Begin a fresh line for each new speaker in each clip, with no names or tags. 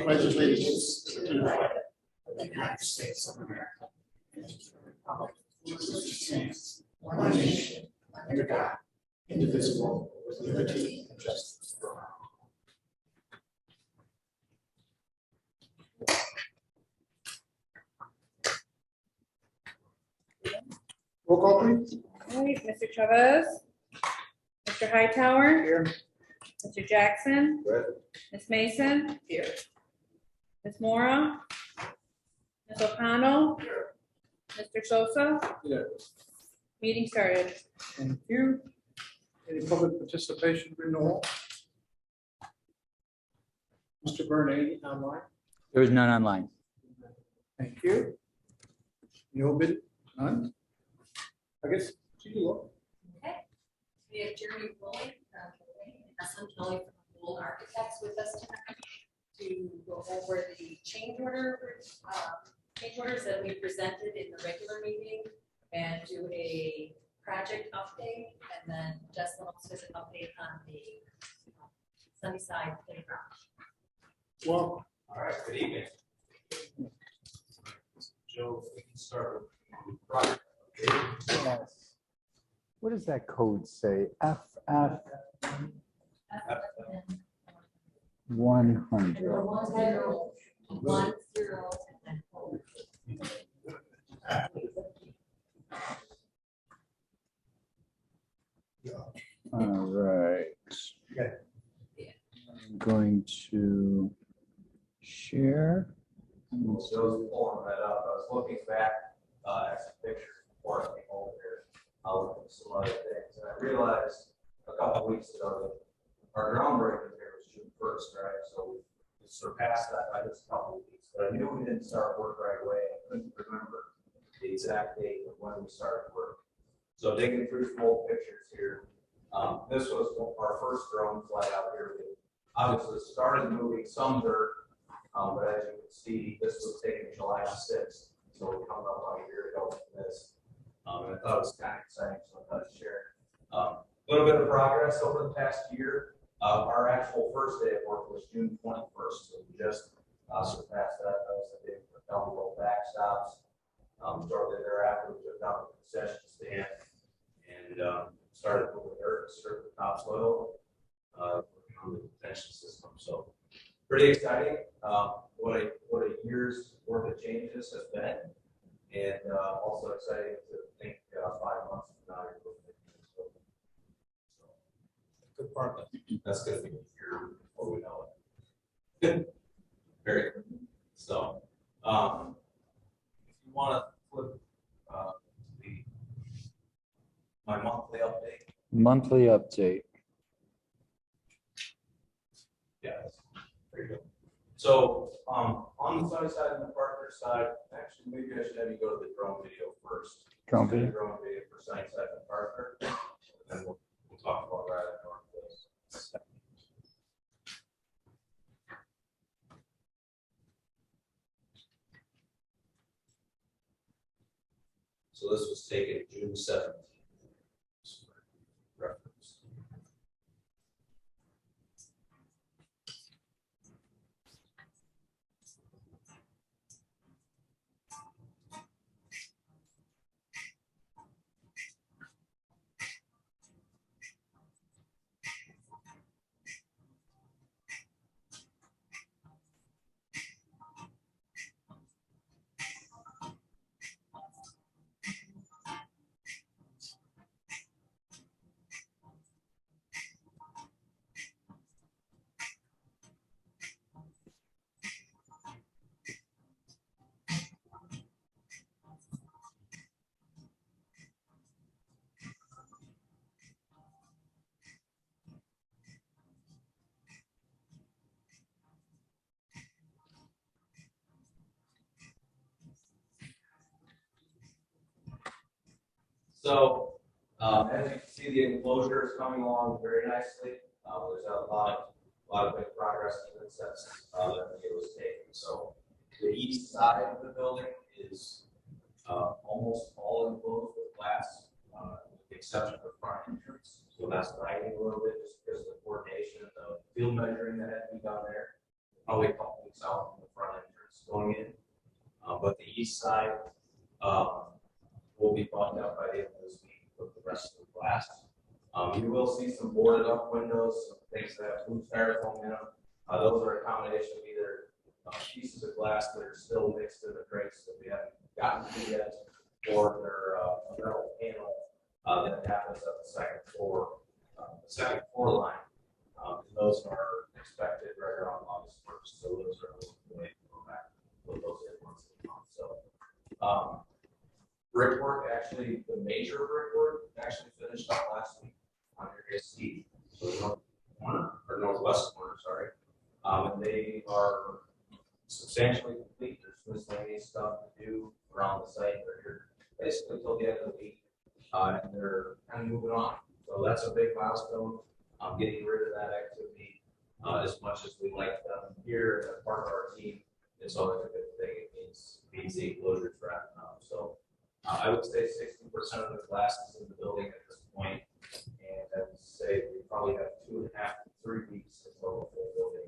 pledge allegiance to the flag of the United States of America, and to the republic for which it stands, one nation, under God, indivisible, with liberty and justice for all. Roll call, please.
All right, Mr. Chavez. Mr. Hightower.
Here.
Mr. Jackson.
Present.
Ms. Mason.
Here.
Ms. Mora. Ms. O'Connell. Mr. Sosa.
Here.
Meeting started.
Thank you. Any public participation renewal? Mr. Bernay, online.
There is none online.
Thank you. No bid, none? I guess, you look.
Okay, we have Jeremy Foley from Esslin Kelly from Gold Architects with us tonight to go over the change orders that we presented in the regular meeting and do a project update, and then Justin also has an update on the Sunnyside playground.
Well,
All right, good evening. Joe, we can start with the project.
Yes. What does that code say? FF 100.
1 0 and then forward.
All right. I'm going to share.
Joe's pulling that up. I was looking back at some pictures before I came over here. I looked at some other things, and I realized a couple of weeks ago that our groundbreaking here was June 1st, right? So we surpassed that by just a couple of weeks. But I knew we didn't start work right away. I couldn't remember the exact date of when we started work. So digging through some old pictures here, this was our first drone flight out here. We obviously started moving some dirt, but as you can see, this was taken July 6th. So we come up on a year ago from this. And I thought it was kind of exciting, so I thought I'd share. A little bit of progress over the past year. Our actual first day of work was June 21st, so we just surpassed that. That was the day we put down the little backstops. Shortly thereafter, we took down the concession stand and started moving dirt, strip the topsoil, working on the detention system. So pretty exciting. What a year's worth of changes has been, and also exciting to think 5 months from now you're looking at it. So, good part. That's going to be a year before we know it. Very good. So, if you want to flip my monthly update.
Monthly update.
Yes, very good. So on the sunny side and the Parker side, actually, maybe I should have you go to the drone video first.
Drone
Do the
video.
drone video for sunny side and Parker, and then we'll talk about right at Northwest. So this was taken June 7th. Reference. So, as you can see, the enclosure is coming along very nicely. There's a lot of big progress since that it was taken. So, the east side of the building is almost all enclosed with glass, with the exception of the front entrance. So that's lagging a little bit just because of the coordination of the field measuring that had to be done there. probably a couple weeks out from the front entrance going in. But the east side, will be bumped out by the end of this week with the rest of the glass. You will see some boarded up windows, some things that have blue styrofoam in them. Those are a combination of either pieces of glass that are still mixed in the drinks that we haven't gotten to yet, or they're a metal panel that happens at the second floor line. And those are expected right around August 1st. So those are going to go back with those in once a month. So brickwork, actually, the major brickwork actually finished up last week on Area C, so the north corner, or northwest corner, sorry. And they are substantially complete. There's miscellaneous stuff to do around the site. They're here basically till the end of the week, and they're kind of moving on. So that's a big milestone. Getting rid of that activity as much as we like them here as part of our team. It's always a good thing. It means the enclosure is wrapping up. So I would say 60% of the glass is in the building at this point, and I would say we probably have 2.5 to 3 weeks until the full building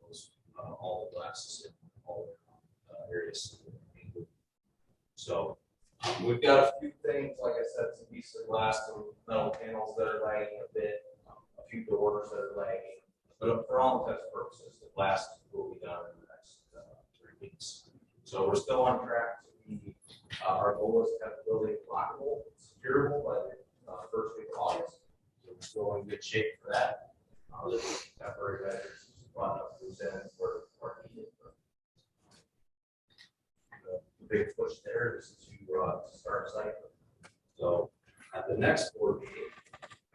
is all the glasses in all areas. So we've got a few things, like I said, some pieces of glass, some metal panels that are lagging a bit, a few doors that are lagging, but for all intents and purposes, the glass will be done in the next 3 weeks. So we're still on track to be. Our goal is to have the building lockable, securable by the first week of August. So we're still in good shape for that. There's temporary measures, run up loose ends where needed. The big push there is to start cycling. So at the next board meeting,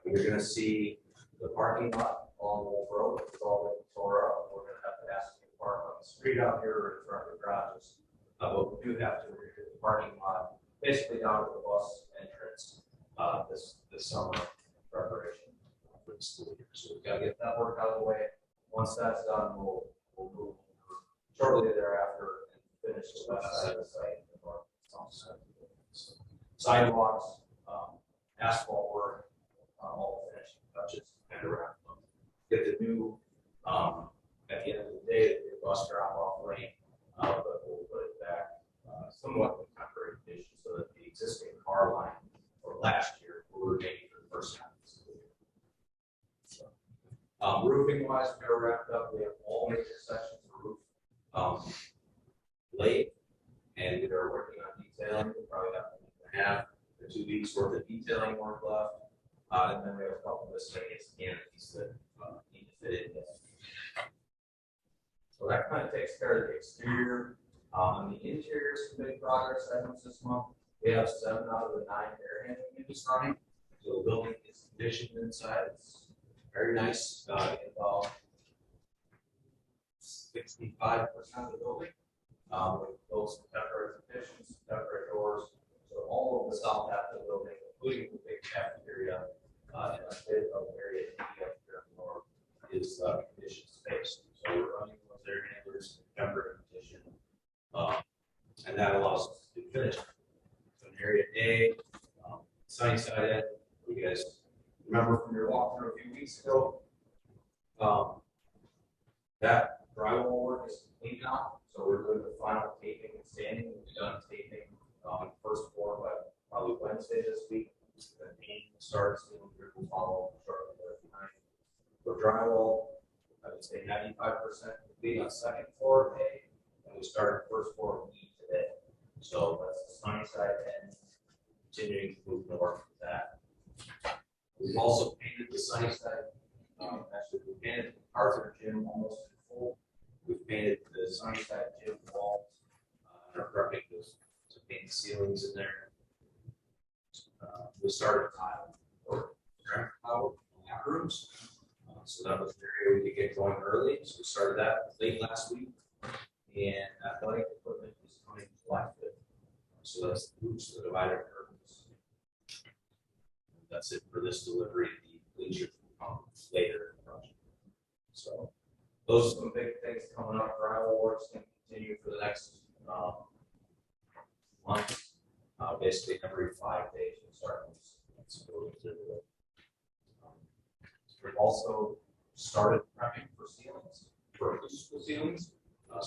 you're going to see the parking lot along Wolf Road. It's all been tore up. We're going to have to ask you to park on the street out here or in front of the garages. But we do have to redo the parking lot, basically down to the bus entrance this summer preparation for the school year. So we've got to get that work out of the way. Once that's done, we'll move shortly thereafter and finish the west side of the site and the north side of the building. So sidewalks, asphalt work, all the finishing touches, kind of wrap up. Get the new, at the end of the day, the bus drop-off lane. But we'll put it back somewhat in temporary condition so that the existing car line for last year will remain for the first half of the school year. So, roofing wise, we're wrapped up. We have all major sections of roof laid, and we are working on detailing. We probably have a week and a half to 2 weeks worth of detailing work left, and then we have a couple of miscellaneous canopies that need to fit in. So that kind of takes care of the exterior. On the interior, some big progress items this month. We have 7 out of the 9 air handling units running. So the building is conditioned inside. It's very nice. About 65% of the building. With those temporary conditions, temporary doors. So all of the south half of the building, including the big cafeteria and a bit of area up here in the north, is conditioned space. So we're running those air handlers in temporary condition, and that allows us to finish. So in area A, sunny side end, you guys remember from your walkthrough a few weeks ago, that drywall work is complete now. So we're doing the final taping and sanding. We'll be done taping on the first floor by probably Wednesday this week. The paint starts, and will follow shortly behind. For drywall, I would say 95% complete on second floor A, and we started first floor B today. So that's the sunny side end, continuing to move north with that. We've also painted the sunny side. Actually, we painted the Arthur gym almost in full. We've painted the sunny side gym walls. Our prepping to paint the ceilings in there. We started tile or ground tile in the rooms. So that was an area we could get going early. So we started that late last week. And athletic equipment is coming July 5th. So that's the roots, the divider curtains. That's it for this delivery. The bleachers will come later in the project. So those are some big things coming up. Drywall work's going to continue for the next month. Basically every 5 days we'll start this. We've also started prepping for ceilings, for acoustical ceilings.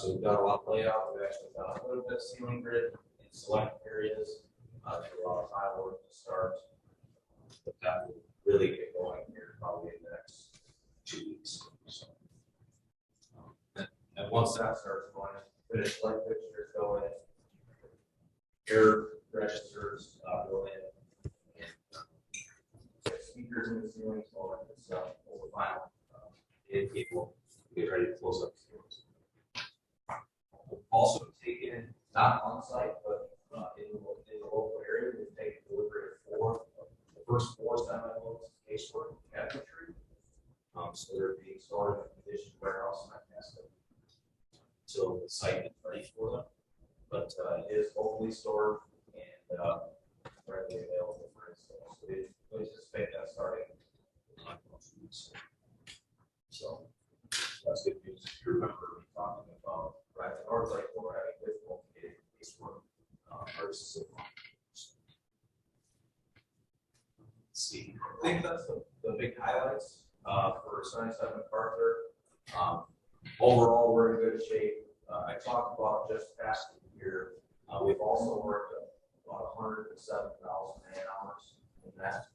So we've done a lot of layout, we've actually done a little bit of ceiling grid in select areas, there's a lot of tile work to start. But that will really get going here probably in the next 2 weeks. So, and once that starts going, finished light fixtures go in, air registers go in, and speakers in the ceilings, all that good stuff, over final. And people get ready to close up the ceilings. We've also taken, not on site, but in the local area, we've taken delivery of the first 4 semi-loads of casework cabinetry. So they're being stored in a conditioned warehouse in Itasca until the site is ready for them. But it is locally stored and readily available for install. So we anticipate that starting in like 2 weeks. So that's good news. If you remember me talking about right at North Lake, we're having difficulty getting casework versus see. I think that's the big highlights for Sunnyside MacArthur. Overall, we're in good shape. I talked about just past the year. We've also worked about 107,000 man hours in that.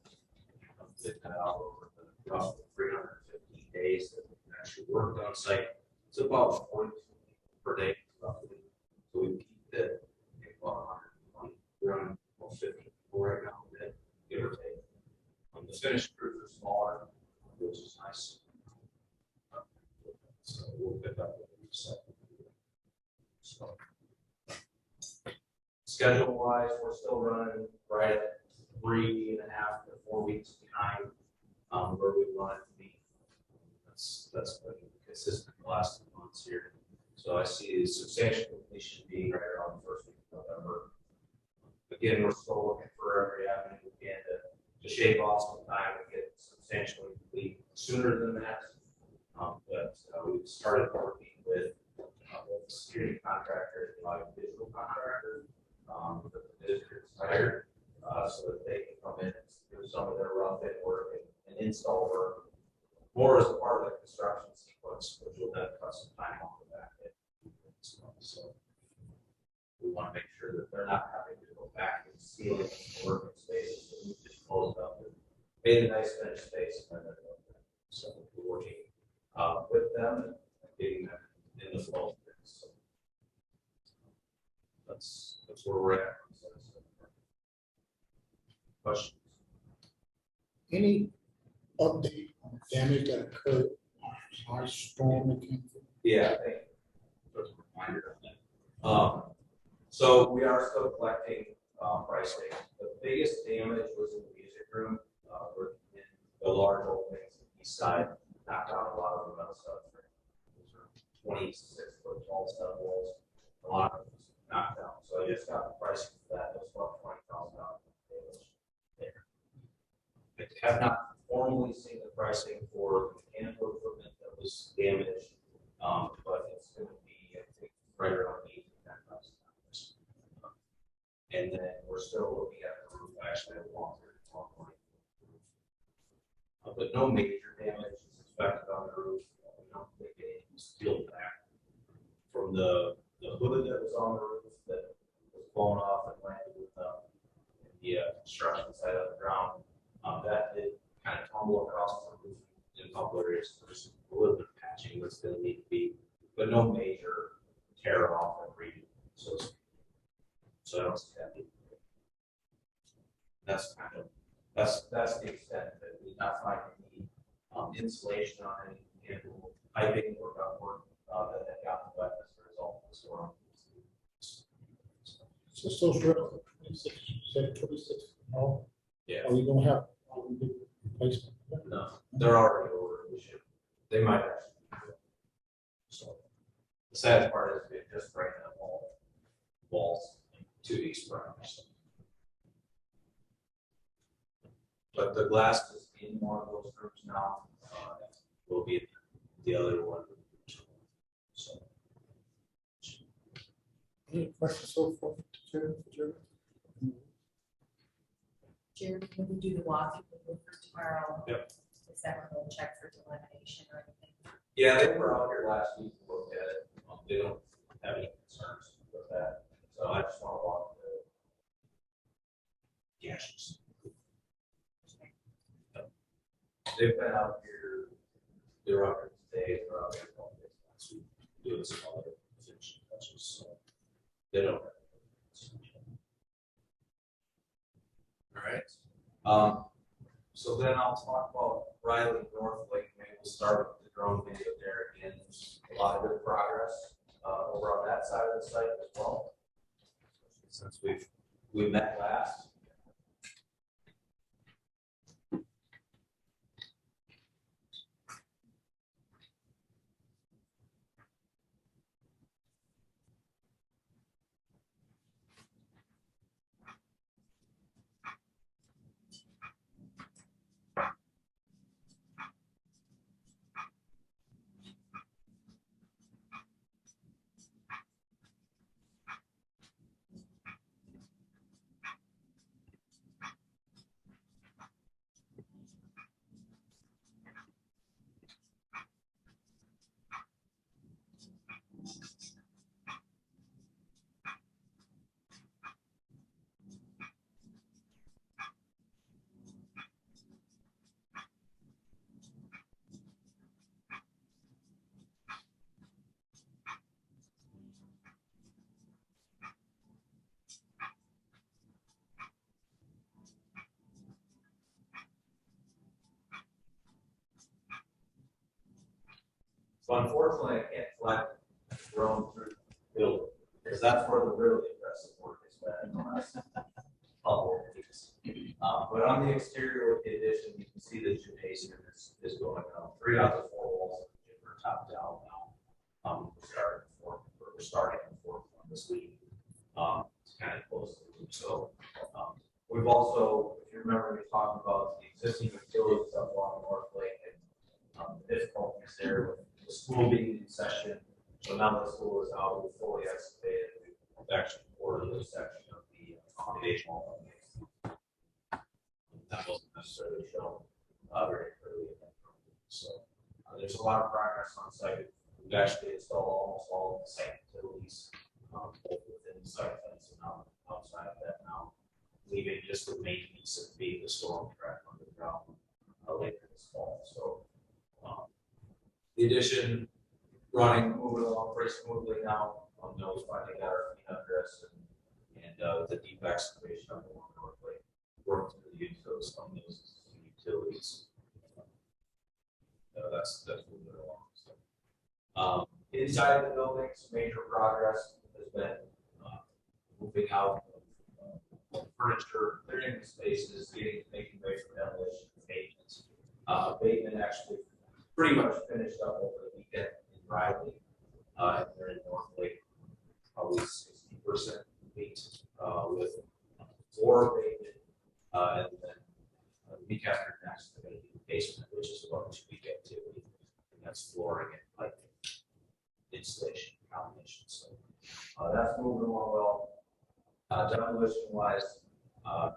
Did that out over the roughly 315 days that we can actually work on site. It's about 42 per day roughly. So we keep it about 120. We're on about 50 right now, give or take. The finished crews are smaller, which is nice. So we'll pick up what we said. So, schedule wise, we're still running right at 3.5 to 4 weeks behind where we want it to be. That's been consistent the last 2 months here. So I see substantial completion being right around the first week of November. Again, we're still looking for every avenue we can to shave off some time and get substantially complete sooner than that. But we've started working with the security contractor, like digital contractor, that the district's hired, so that they can come in and do some of their rough-in work and install work, more as a part of the construction sequence, which will then cut some time off the back end. So we want to make sure that they're not having to go back and seal it working spaces that we just closed up and made a nice finished space. And then, so we're working with them and getting them in the flow. So that's where we're at. Questions?
Any update on damage that occurred on our storm that came through?
Yeah, thank you. That's a reminder of that. So we are still collecting pricing. The biggest damage was in the music room, where in the large openings on the east side, knocked out a lot of the metal stuff. Those are 26-foot tall stud walls. A lot of it was knocked out. So I just got the pricing for that. It was about $20,000 damage there. I have not formally seen the pricing for the mechanical equipment that was damaged, but it's going to be, I think, right around $8,000 to $10,000. And then we're still looking at the roof, actually, at longer, but no major damage is expected on the roof. We don't think anything was peeled back from the hood that was on the roof that was blown off and landed with the construction side of the ground. That did kind of tumble across the roof in a couple areas. There's a little bit of patching that's going to need to be, but no major tear off and redo. So I don't see that. That's kind of that's the extent that we not find any insulation on any mechanical piping or ductwork that had gotten wet as a result of the storm.
So social 26, you said 26. No,
Yeah.
are we gonna have replacement?
No, they're already ordered. They might actually be good. So the sad part is it just breaking up all walls 2 weeks prior. But the glass is in one of those rooms now. Will be in the other one. So
Any questions so far? Jeremy?
Jeremy, when we do the walking for tomorrow.
Yep.
Is that when we'll check for delamination or anything?
yeah, they were out here last week and looked at it. They don't have any concerns with that. So I just want to walk the actions. They've been out here, they're out here today, they're out here all day last week, doing some other finishing touches, so they don't. All right. So then I'll talk about Riley North Lake. Maybe we'll start with the drone video there again. There's a lot of good progress over on that side of the site as well. Since we met last. So unfortunately, I can't fly the drone through the building, because that's where the really impressive work has been in the last couple of weeks. But on the exterior of the addition, you can see the gymnasium is going up. 3 out of the 4 walls are top down now. We're starting the 4th one this week. It's kind of close to the loop. So we've also, if you remember, we talked about the existing utilities up along North Lake and the difficulties there with the school being in session. So now the school is out, we've fully excavated. We've actually ordered this section of the foundational. That wasn't necessarily shown very clearly in that program. So there's a lot of progress on site. We've actually installed almost all of the site utilities, both within the site fence and outside of that now, leaving just the main piece of being the storm track underground later this fall. So the addition moving along pretty smoothly now. Those finding out our address and the deep excavation of the North Lake. Work through the utilities on those utilities. That's moving along. So, inside the building, some major progress has been moving out of furniture, clearing the spaces, making way for demolition and maintenance. Abatement actually pretty much finished up over the weekend in Riley, and they're in North Lake, probably 60% complete with floor abatement, and then the week after next, they're going to do the basement, which is about 2 week activity, and that's flooring and piping, installation combination. So that's moving along well. Demolition wise, on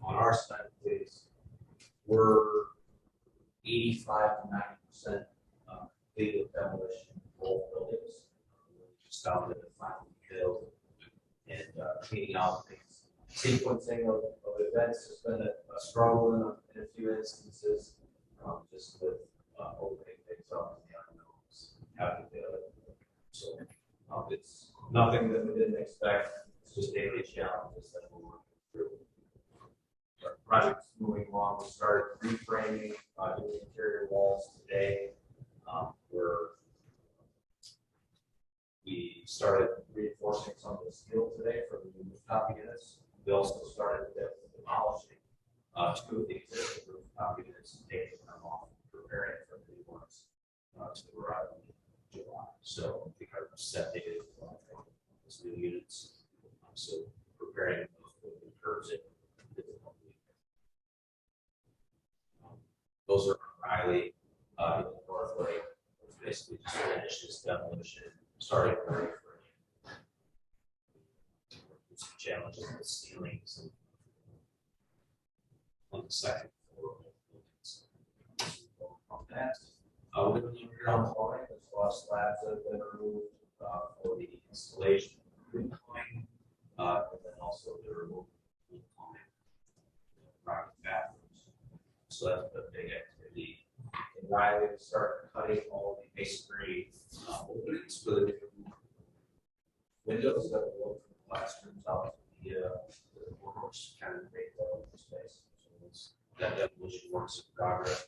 our side, please, we're 85 to 90% complete with demolition in both buildings. We're just down to the final details and cleaning out things. Sequencing of events has been a struggle in a few instances, just with opening things up and the unknowns having to do it. So it's nothing that we didn't expect. It's just daily challenges that we're working through. Our project's moving along. We started reframing new interior walls today. We started reinforcing some of the steel today for the rooftop units. We also started demolishing 2 of the existing rooftop units and taking them off, preparing for the new ones to arrive in July. So we kind of set the date for those new units. So preparing those with the curves in. Those are Riley, North Lake. Basically just finished this demolition, starting for some challenges with ceilings and on the second floor. From that, we're going to underground plumbing. There's a lot of slabs that have been removed. for the installation of green plumbing, and then also durable green plumbing, private bathrooms. So that's a big activity. And Riley will start cutting all the masonry openings for the new windows that will look from the classrooms out to the workforce kind of make the space. So that demolition works in progress.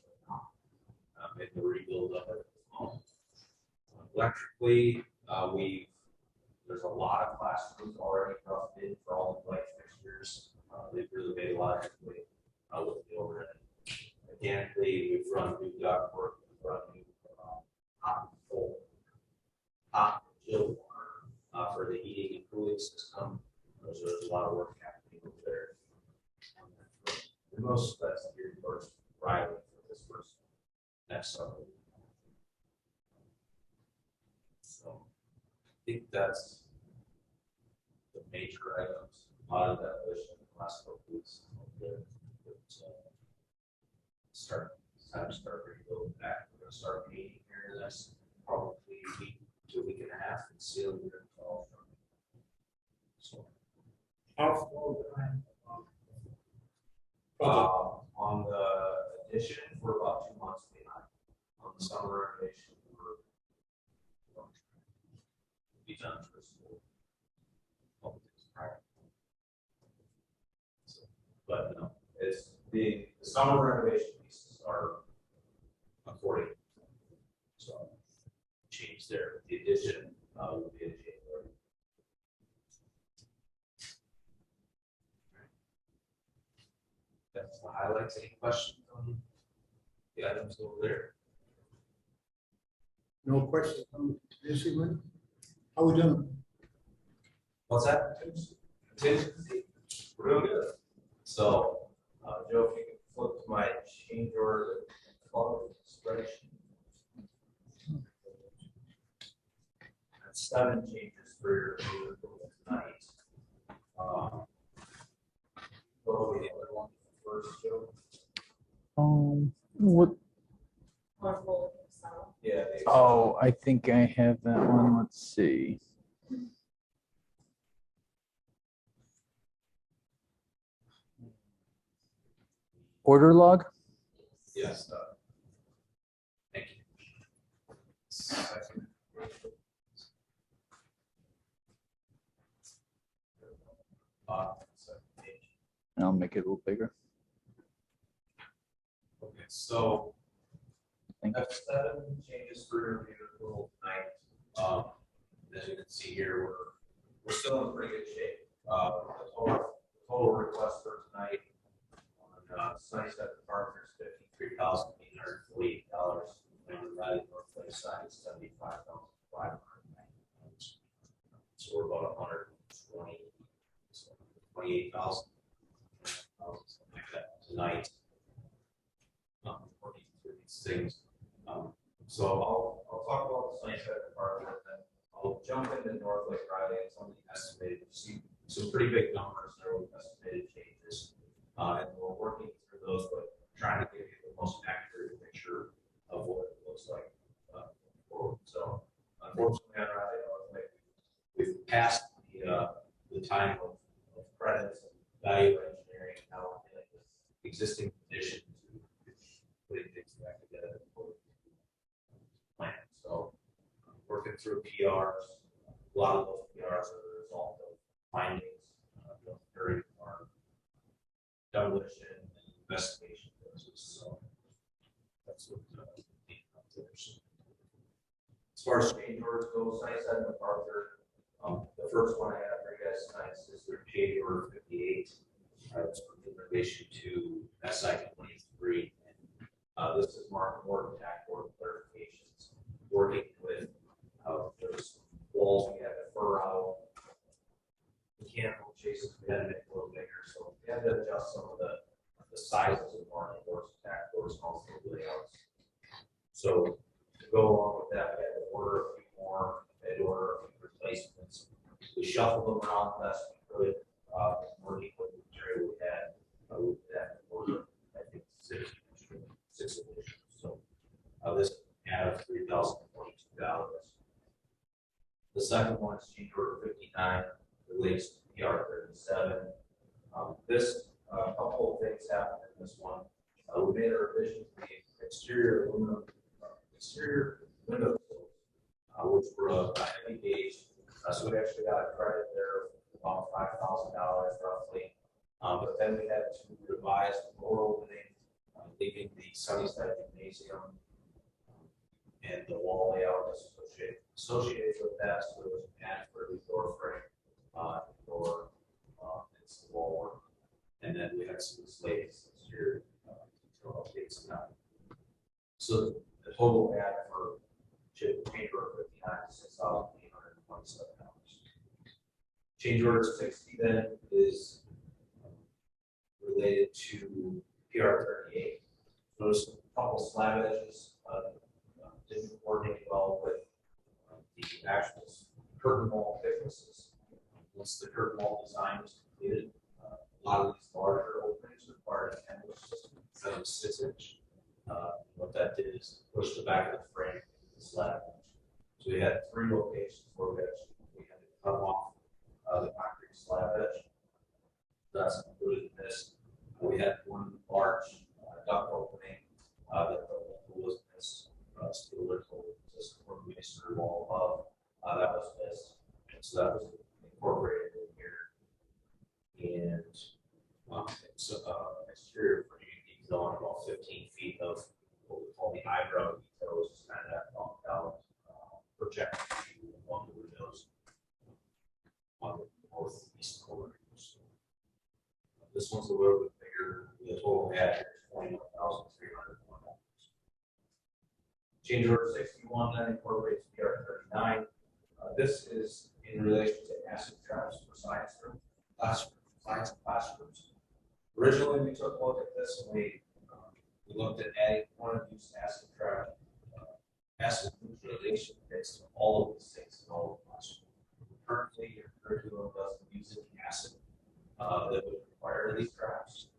Make the rebuild of it. Electrically, there's a lot of classrooms already roughed in for all the light fixtures. They've really made a lot of headway with the overhead. Mechanically, we've run new ductwork, we've run new hot and chill water for the heating and cooling system. There's a lot of work happening over there. And most of that's geared towards Riley for this first next summer. So I think that's the major items. A lot of that was in the last couple of weeks. Time to start rebuilding back. We're going to start painting here in this probably a week to a week and a half and sealing here in fall. So on the addition, we're about 2 months behind. On the summer renovation, we'll be done for school. So, but no, it's the summer renovation pieces are according. So change there. The addition will be in January. That's the highlights. Any questions on the items over there?
No question on this one. How we doing?
What's that? Contingency. We're doing good. So, Joe, if you can flip to my change order spreadsheet. That's 7 changes for your tonight. What will be the other one first, Joe?
What?
Yeah.
Oh, I think I have that one. Let's see. Order log?
Yes. Thank you. Second. Second page.
And I'll make it a little bigger.
Okay, so
Thank you.
that's 7 changes for your review approval tonight. As you can see here, we're still in pretty good shape. The total request for tonight on Sunnyside Partners, $53,848. And on the Valley North side is $75,500. So we're about 28,000, something like that tonight. Working through these things. So I'll talk about the Sunnyside department, and then I'll jump into North Lake Riley and some of the estimated, see some pretty big numbers there with estimated changes. And we're working through those, but trying to give you the most accurate picture of what it looks like forward. So unfortunately, on Riley North Lake, we've passed the time of credits and value engineering. Now we're dealing with existing conditions, putting things back together. Plan. So working through PRs, a lot of those PRs are the result of findings during our demolition and investigation process. So that's what up there. As far as change orders go, Sunnyside and MacArthur, the first one I have for you guys tonight is their change order 58. It's in relation to SI 23. This is Mark Morton tack board clarifications, working with there's walls we had to fur out, mechanical chases we had to make a little bigger, so we had to adjust some of the sizes of Mark boards, tack boards, and also layouts. So to go along with that, we had to order a few more, we had to order a few replacements. We shuffled them around the best we could, working with the material we had to order, I think, 6 editions. So this out of $3,042. The second one is change order 59, relates to PR 37. This, a couple of things happened in this one. We made a revision to the exterior aluminum, exterior windows, which were heavy gauge. So we actually got a credit there of about $5,000 roughly. But then we had to revise the door opening, leaving the Sunnyside Gymnasium and the wall layout associated with that. So there was an add for the door frame, door, and some wall work. And then we had some slates exterior detail updates on that. So the total add for change order 59 is $6,827. Change order 60 then is related to PR 38. Those couple slab edges didn't coordinate well with the actual curtain wall thicknesses. Once the curtain wall design was completed, a lot of these larger openings required a canvas system instead of 6-inch. What that did is push the back of the frame into the slab. So we had 3 locations where we had to cut off the concrete slab edge. That's included in this. We had one large duct opening that was missed. Steel lintel system for the masonry wall above. That was missed. And so that was incorporated in here. And exterior framing detail on about 15 feet of what we call the eyebrow detail, which is kind of that bumped out projection along the windows on the northeast corner. So, this one's a little bit bigger. The total add here is $21,301. Change order 61 then incorporates PR 39. This is in relation to acid traps for science classrooms. Originally, we took a look at this and we looked at adding one of these acid trap acid neutralization kits to all of these things in all of the classrooms. Currently, your curriculum doesn't use any acid that would require these traps.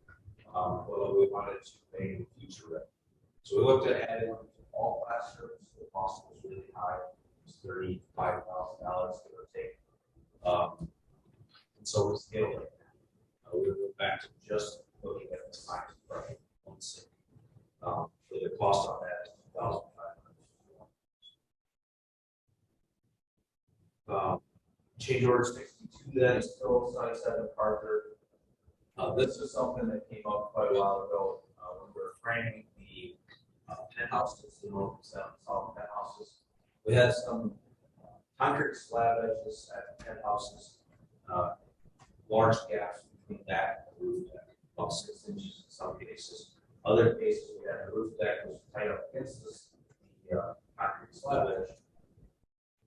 But we wanted to make the future ready. So we looked at adding them to all classrooms. The cost was really high. It was $35,000 give or take. And so we scaled it. We went back to just looking at the science project on city. So the cost on that is $2,500. Change order 62 then is still Sunnyside and Parker. This is something that came up quite a while ago when we were framing the penthouses, the north and south penthouses. We had some concrete slab edges at the penthouses, large gaps between that and the roof deck, about 6 inches in some cases. Other cases, we had the roof deck was tight up against the concrete slab edge,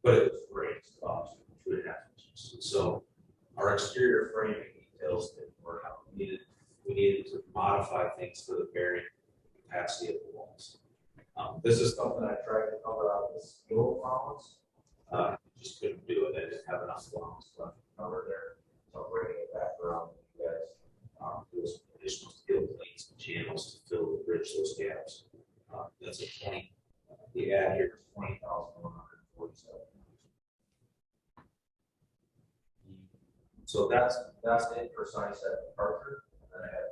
but it was raised about 2.5 inches. So our exterior framing details didn't work out. We needed to modify things for the bearing capacity of the walls. This is something I tried to cover out with steel allowance. Just couldn't do it. I didn't have enough allowance left to cover there. So I'm bringing it back around with you guys. Do some additional steel plates and channels to fill the bridge those gaps. That's a 20. The add here is $20,147. So that's it for Sunnyside and Parker. And then I have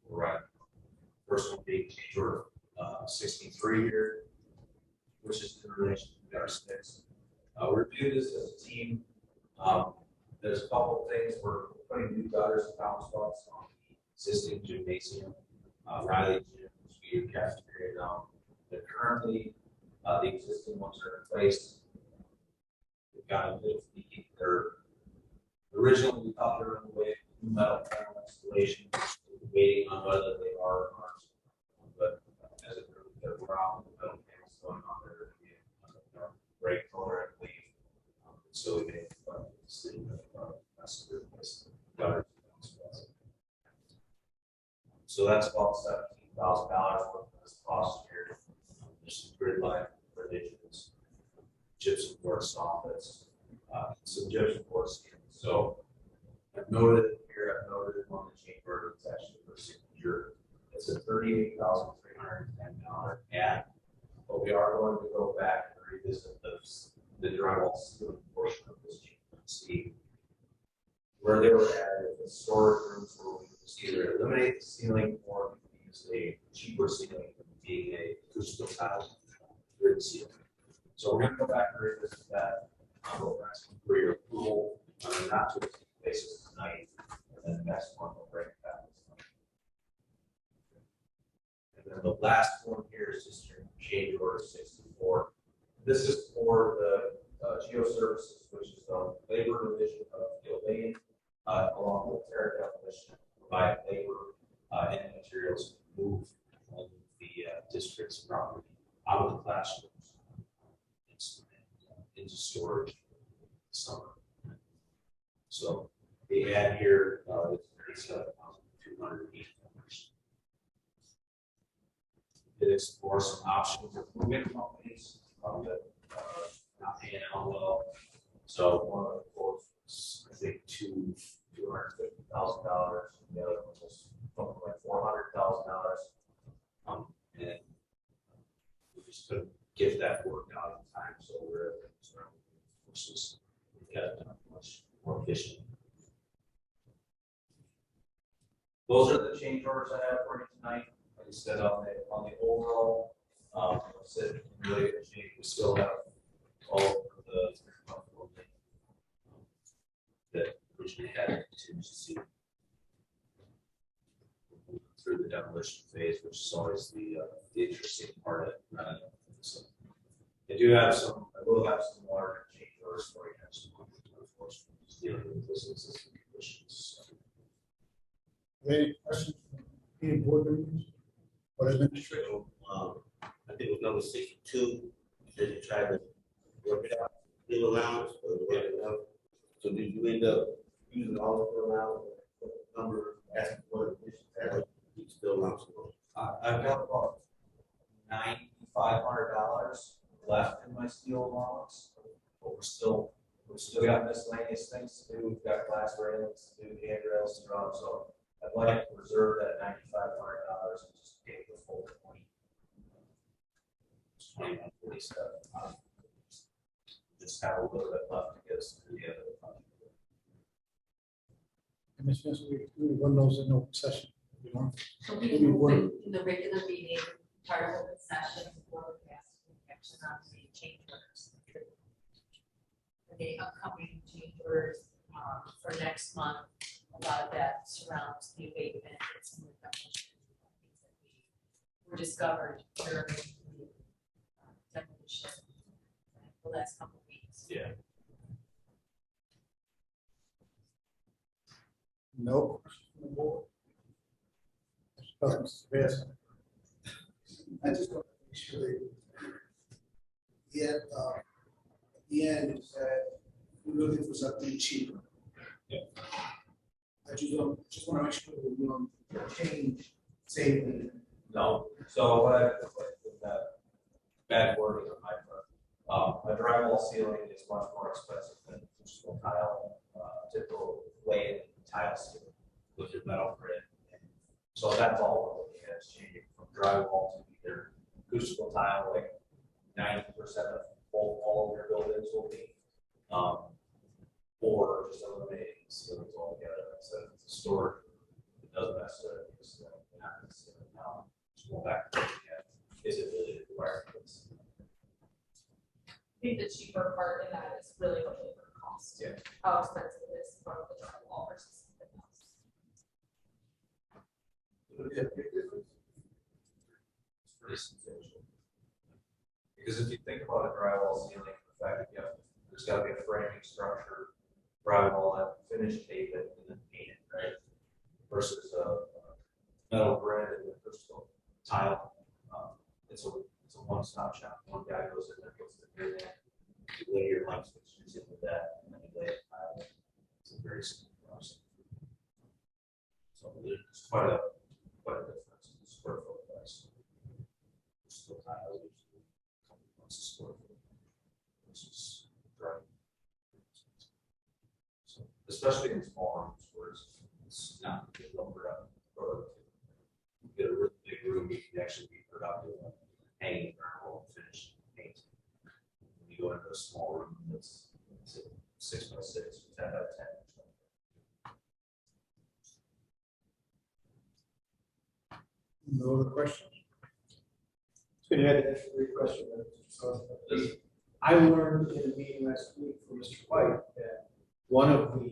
2 right. First one being change order 63 here, which is in relation to our sticks. We reviewed this as a team. There's a couple of things. We're putting new gutters and downspouts on the existing gymnasium, Riley Gym, Speeder Cafeteria now. But currently, the existing ones are in place. We've got a bit of leaking. Originally, we thought they were in the way of new metal panel installation, waiting on whether they are or aren't. But as it we're out, the metal panels going on there, break color, I believe. So we made the decision to replace the gutters. So that's about $17,000 worth of this cost here. There's some grid line revisions, gypsum board soffits, some gypsum board skin. So I've noted it here, I've noted it on the change order, it's actually for signature. It's a $38,310 add, but we are going to go back and revisit the drawing where they were at, the storage rooms where we could either eliminate the ceiling or use a cheaper ceiling than being a acoustical tile grid ceiling. So we're gonna go back and revisit that. We're asking for your approval, not to exceed basis tonight, and then next one we'll break it down. And then the last one here is just your change order 64. This is for the Geo Services, which is the labor division of Gilbane, along with Terra Demolition, provide labor and materials to move the district's property out of the classrooms into storage summer. So the ad here is $37,208. It explores some options with moving companies that not paying out well. So one of the quotes was, I think, $250,000. The other one was something like $400,000. And we just couldn't get that worked out in time, so we're versus much more efficient. Those are the change orders I have for you tonight. Like I said, on the overall, I said really good shape. We still have all of the that originally had contingency through the demolition phase, which is always the interesting part of it. So I will have some more change orders for you next month. Unfortunately, just dealing with this existing conditions.
Any questions from any board members or administration?
I think it was number 62, said you tried to work it out, field allowance, or work it out. So did you end up using all of the allowance, number, asking for the addition, or you still allowance?
I've got about $9,500 left in my steel allowance, but we've still got miscellaneous things to do. We've got glass railings to do, handrails to run, so I'd like to reserve that $9,500 and just pay the full 2147. Just have a little bit left to get us through the end of the project.
And Ms. Smith, we run those in open session. You know?
So we can move in the regular meeting, part of the session, before we pass action on the change orders. The upcoming change orders for next month, a lot of that surrounds the abatement and some of the demolition that were discovered during the demolition the last couple of weeks.
Yeah.
No questions from the board. Yes.
I just want to make sure that at the end, it said we're looking for something cheaper.
Yeah.
I just want to make sure that we don't change, save.
No. So what I with that bad wording on my part, a drywall ceiling is much more expensive than traditional tile, typical laid tile ceiling with your metal grid. So that's all we're looking at is changing from drywall to either acoustical tile, like 90% of all of your buildings will be, or just eliminating the ceilings altogether. So it's a storage. It doesn't necessarily use not necessarily now. Just go back to looking at is it really required?
I think the cheaper part in that is really what labor costs.
Yeah.
How expensive it is from the drywall versus something else.
It's pretty substantial. Because if you think about a drywall ceiling, the fact that there's got to be a framing structure, drywall, and finish tape it, and then paint it, right? Versus a metal grid and a crystal tile. It's a one-stop shop. One guy goes in there, puts the grid in, you lay your light fixtures into that, and then you lay a tile. It's a very simple process. So there's quite a difference in the square foot price. Crystal tile usually a couple months a square foot versus dry. So especially in small rooms where it's not a good lumber up or you get a really big room, you can actually be productive on hanging drywall, finishing paint. When you go into a small room that's 6 by 6, 10 by 10,
No other questions? It's going to add an extra question. So I learned in a meeting last week from Mr. White that one of the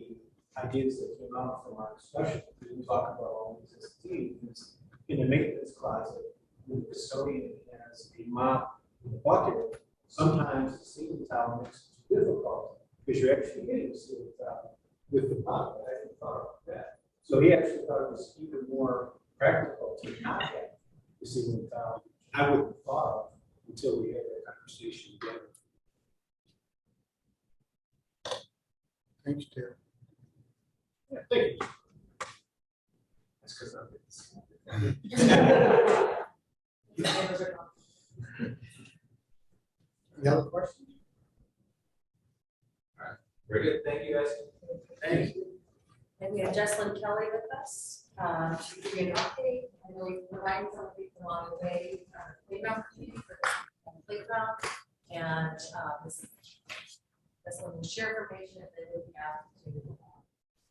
ideas that came out from our discussion, we talk about all these SDs, is in the maintenance closet, the custodian has a mop and a bucket. Sometimes the ceiling tile makes it difficult because you're actually hitting the ceiling tile with the mop. I hadn't thought about that. So he actually thought it was even more practical to not have the ceiling tile. I wouldn't have thought of until we had that conversation again. Thanks, Terry. Yeah, thank you. That's because I'm Any other questions?
Very good, thank you guys.
Thank you.
And we have Jesselyn Kelly with us, to give you an update. I know we've provided some of these along the way, playground community for the playground. And, this one will share information and then we'll have to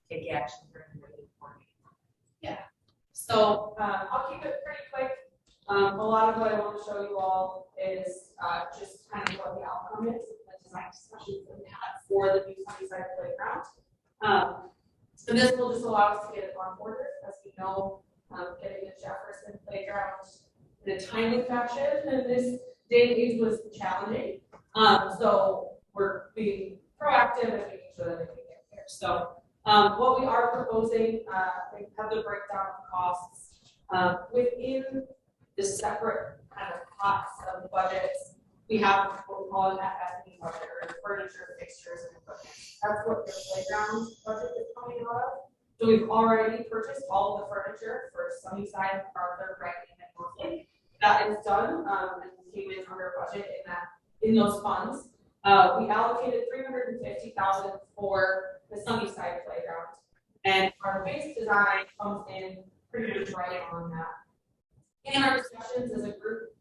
take action for the morning.
Yeah, so I'll keep it pretty quick. A lot of what I want to show you all is just kind of what the outcome is, the design discussions that we had for the new Sunnyside playground. And this will just allow us to get it on order. As we know, getting the Jefferson playground in a timely fashion in this day and age was challenging. So we're being proactive and making sure that we can get there. So what we are proposing, we have the breakdown of costs within the separate kind of pots of the budgets. We have what we call an FF&E budget, or furniture, fixtures, and equipment. That's what the playground budget is coming out of. So we've already purchased all of the furniture for Sunnyside, Arthur, Brighton, and Northlake. That is done and came in under budget in those funds. We allocated $350,000 for the Sunnyside playground, and our base design comes in pretty much right on that. In our discussions as a group,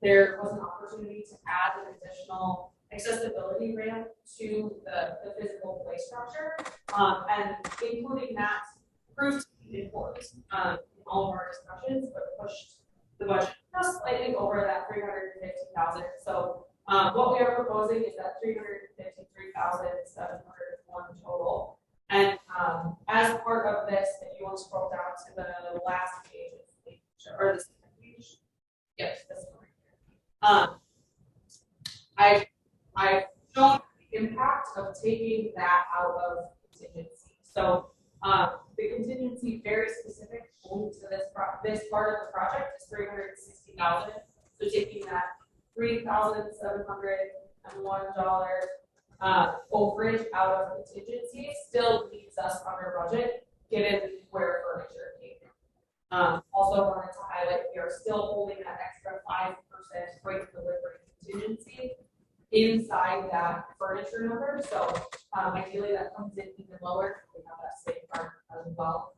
there was an opportunity to add an additional accessibility ramp to the physical play structure, and including that proved to be important in all of our discussions, but pushed the budget just slightly over that $350,000. So what we are proposing is that $353,701 total. And as part of this, if you want to scroll down to the last page, or the second page, yes, this one right here. I've shown the impact of taking that out of contingency. So the contingency very specific only to this part of the project is $360,000. So taking that $3,701 overage out of contingency still leaves us under budget, given where furniture came in. Also wanted to highlight we are still holding that extra 5% freight delivery contingency inside that furniture number. So ideally that comes in even lower. We have that safeguard as well.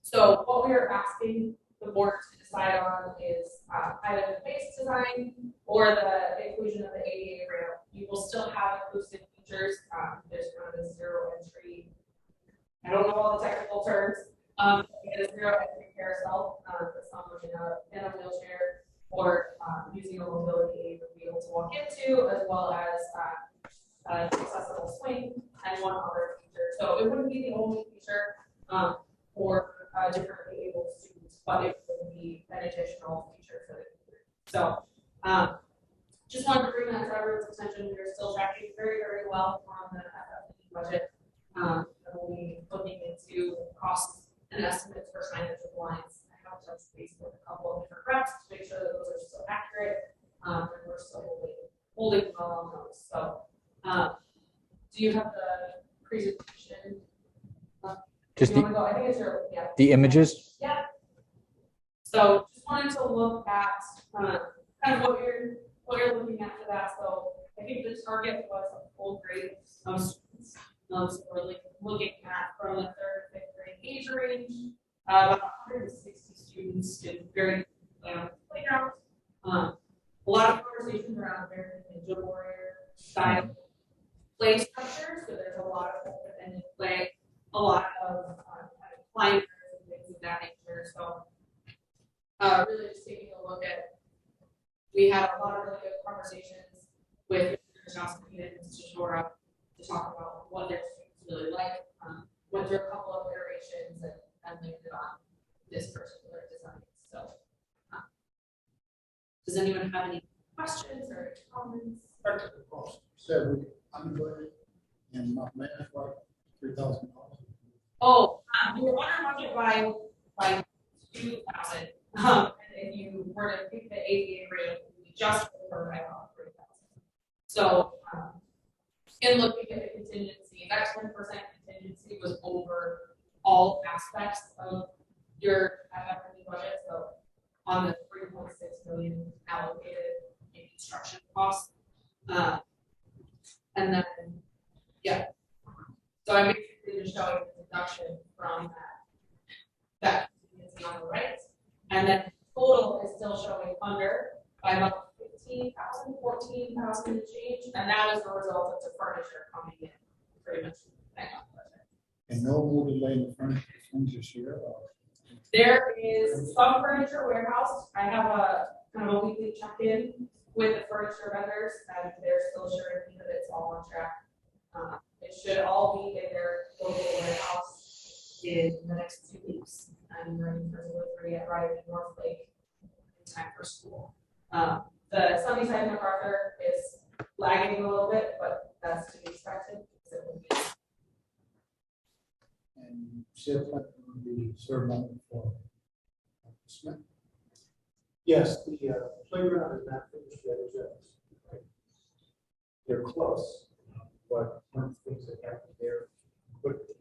So what we are asking the board to decide on is either the base design or the inclusion of the ADA ramp. You will still have inclusive features. There's kind of a zero entry. I don't know all the technical terms. We get a zero entry carousel for someone in a wheelchair or using a mobility aid to be able to walk into, as well as an accessible swing and one other feature. So it wouldn't be the only feature for differently able students, but it would be an additional feature for the community. So just wanted to bring that to everyone's attention. We're still tracking very, very well on the FF&E budget. And we'll be looking into costs and estimates for signage of lines. I have touched base with a couple of different reps to make sure that those are still accurate. And we're still holding well on those. So do you have the presentation?
Just
you want to go? I think it's your, yeah.
the images?
Yeah. So just wanted to look at kind of what you're looking at for that. So I think the target was a full grade of students. So we're looking at from the 3rd to 5th grade age range, about 160 students in very playground. A lot of conversations around American Ninja Warrior style play structure. So there's a lot of open-ended play, a lot of climbers and things of that nature. So really just taking a look at, we had a lot of really good conversations with Mr. Johnson and Mr. Shora to talk about what their students really like. Went through a couple of iterations and landed on this particular design. So, does anyone have any questions or comments?
So we undervoted and not met like $3,000.
Oh, we were under budget by 2,000. And if you were to pick the ADA rate, we just over by about 3,000. So, in looking at the contingency, that 10% contingency was over all aspects of your FF&E budget. So, on the 3.6 million allocated in construction costs, and then, yeah. So I'm basically just showing the deduction from that contingency on the right, and then total is still showing under by about 15,000, 14,000 and change, and that is the result of the furniture coming in pretty much bang on budget.
And no more delay in the furniture things this year.
There is some furniture warehouse. I have a kind of a weekly check-in with the furniture vendors, and they're still assuring me that it's all on track. It should all be in their local warehouse in the next 2 weeks. I'm ready for delivery at Riley and North Lake in time for school. The Sunnyside MacArthur is lagging a little bit, but that's to be expected. Because it will be.
And sales like will be served on for Smith.
Yes, the playground is not finished yet, right? They're close, but one of the things that happened there, put the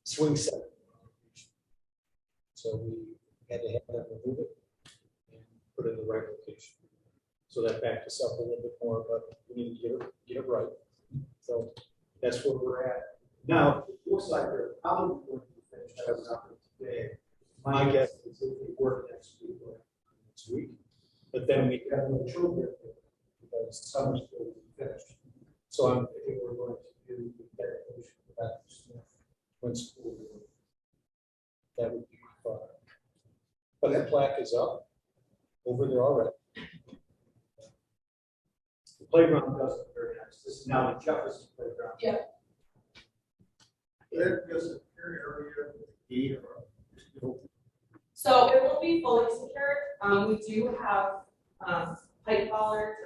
swing set. So we had to have them remove it and put it in the right location. So that backed us up a little bit more, but we need to get it right. So that's where we're at. Now, it looks like they're probably going to be finished as of today. My guess is if they work next week or next week, but then we have no children because summer school will be finished. So I'm thinking we're going to do the dedication for that when school will be. That would be fun. But the plaque is up over there already. The playground does look very nice. This is now the Jefferson playground.
Yeah.
There goes a area with a gate or.
So it will be fully secured. We do have pipe bollards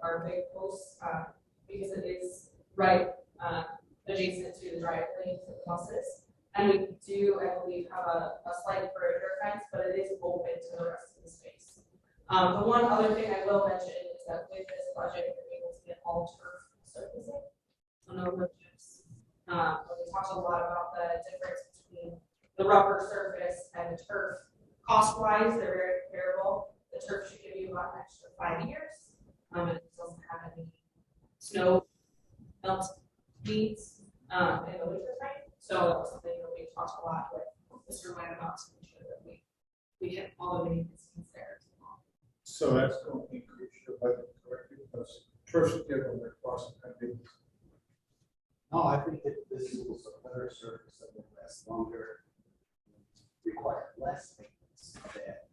or big posts because it is right adjacent to the drive lanes of the buses. And we do, I believe, have a slight perimeter fence, but it is open to the rest of the space. The one other thing I will mention is that with this budget, we're able to get all turf surfacing. So no wood chips. We talked a lot about the difference between the rubber surface and the turf. Cost-wise, they're very comparable. The turf should give you about an extra 5 years. And it doesn't have any snow melt needs in the winter time. So that was something that we talked a lot with Mr. White about to make sure that we hit all the maintenance needs there as well.
So that's going to increase your budget correctly because first you get on the cost of that.
No, I think that this is a better service that will last longer, require less maintenance of that.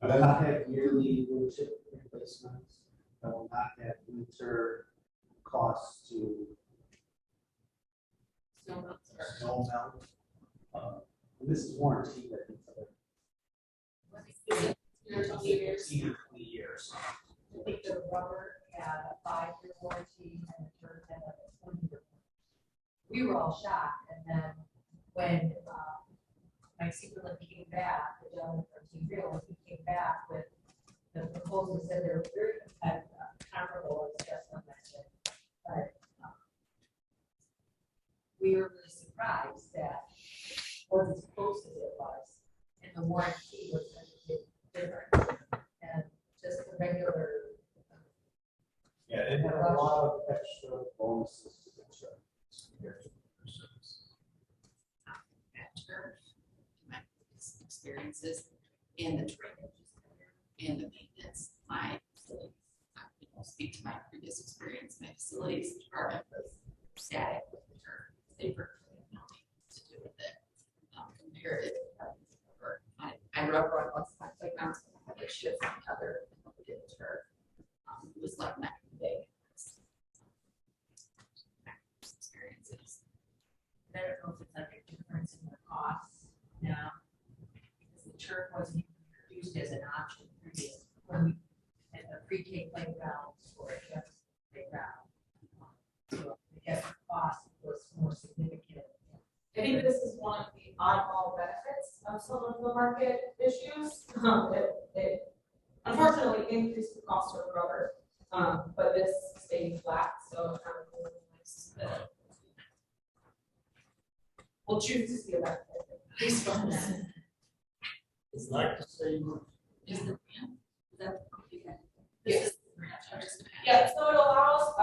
I will not have yearly wood chip replacements. I will not have winter costs to
Snow melts are.
snow melt. And this is warranty, I think, for the 15 or 20 years.
I think the rubber had a 5-year warranty and the turf had a 20-year warranty. We were all shocked, and then when Mike Superlin came back, the gentleman from Team Real, he came back with the proposal, said they were very comparable, as Justin mentioned, but we were really surprised that was as close as it was, and the warranty was such a bit different, and just the regular.
Yeah, it had a lot of extra bonuses to the insurance.
My experiences in the drainage and the maintenance, my facilities. I speak to my previous experience. My facilities department was static with the turf. They virtually had nothing to do with it. Compared to like 90-day experiences.
I don't know if it's like a difference in the costs now. Because the turf wasn't even introduced as an option previous, when we had the pre-K playgrounds or just playground. So I guess the cost was more significant.
I think this is one of the oddball benefits of some of the market issues. It unfortunately increased the cost of rubber, but this stayed flat, so it's kind of really nice that we'll choose to see a benefit.
I suppose.
It's like to say,
Is the grant, is that, okay.
Yes.
This is the grant, I'm just-
Yeah, so it allows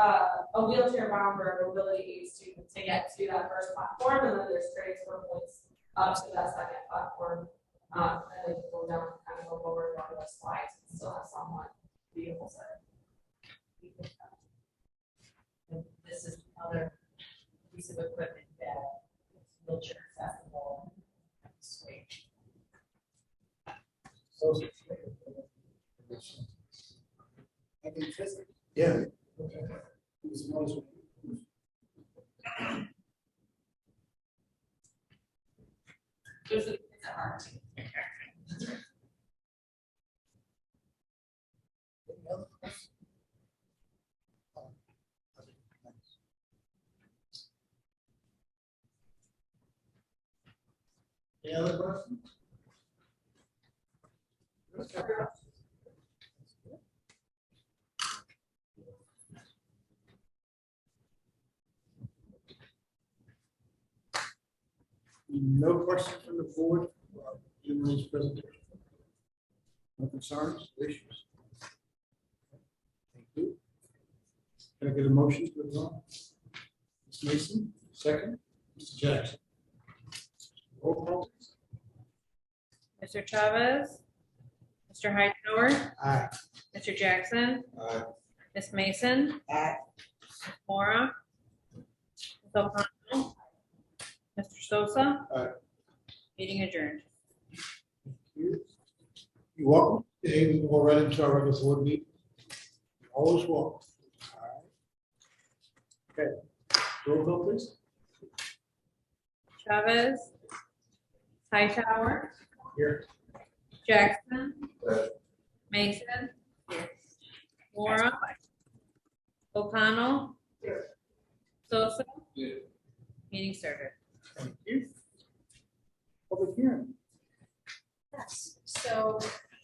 a wheelchair bound or mobility aid student to get to that first platform, and then there's transfer points up to that second platform. And they can go down kind of a lower level of slides and still have someone be able to.
And this is another piece of equipment that is wheelchair accessible. Sweet.
I think physics.
yeah.
It was most.
It's a hard to.
Any other questions?
Any other questions? No questions from the board, Emily's presentation. No concerns, issues? Thank you. Can I get a motion to adjourn? Ms. Mason, second. Mr. Jackson. Roll call.
Mr. Chavez, Mr. Hightower,
Aye.
Mr. Jackson,
Aye.
Ms. Mason,
Aye.
Mora, Ms. O'Connell, Mr. Sosa.
Aye.
Meeting adjourned.
You're welcome. Today we will go right into our regular board meeting. You're always welcome. All right. Okay. Roll call, please.
Chavez, Hightower,
Here.
Jackson,
Aye.
Mason, Mora, O'Connell, Sosa.
Yeah.
Meeting started.
Thank you. Public hearing.
Yes, so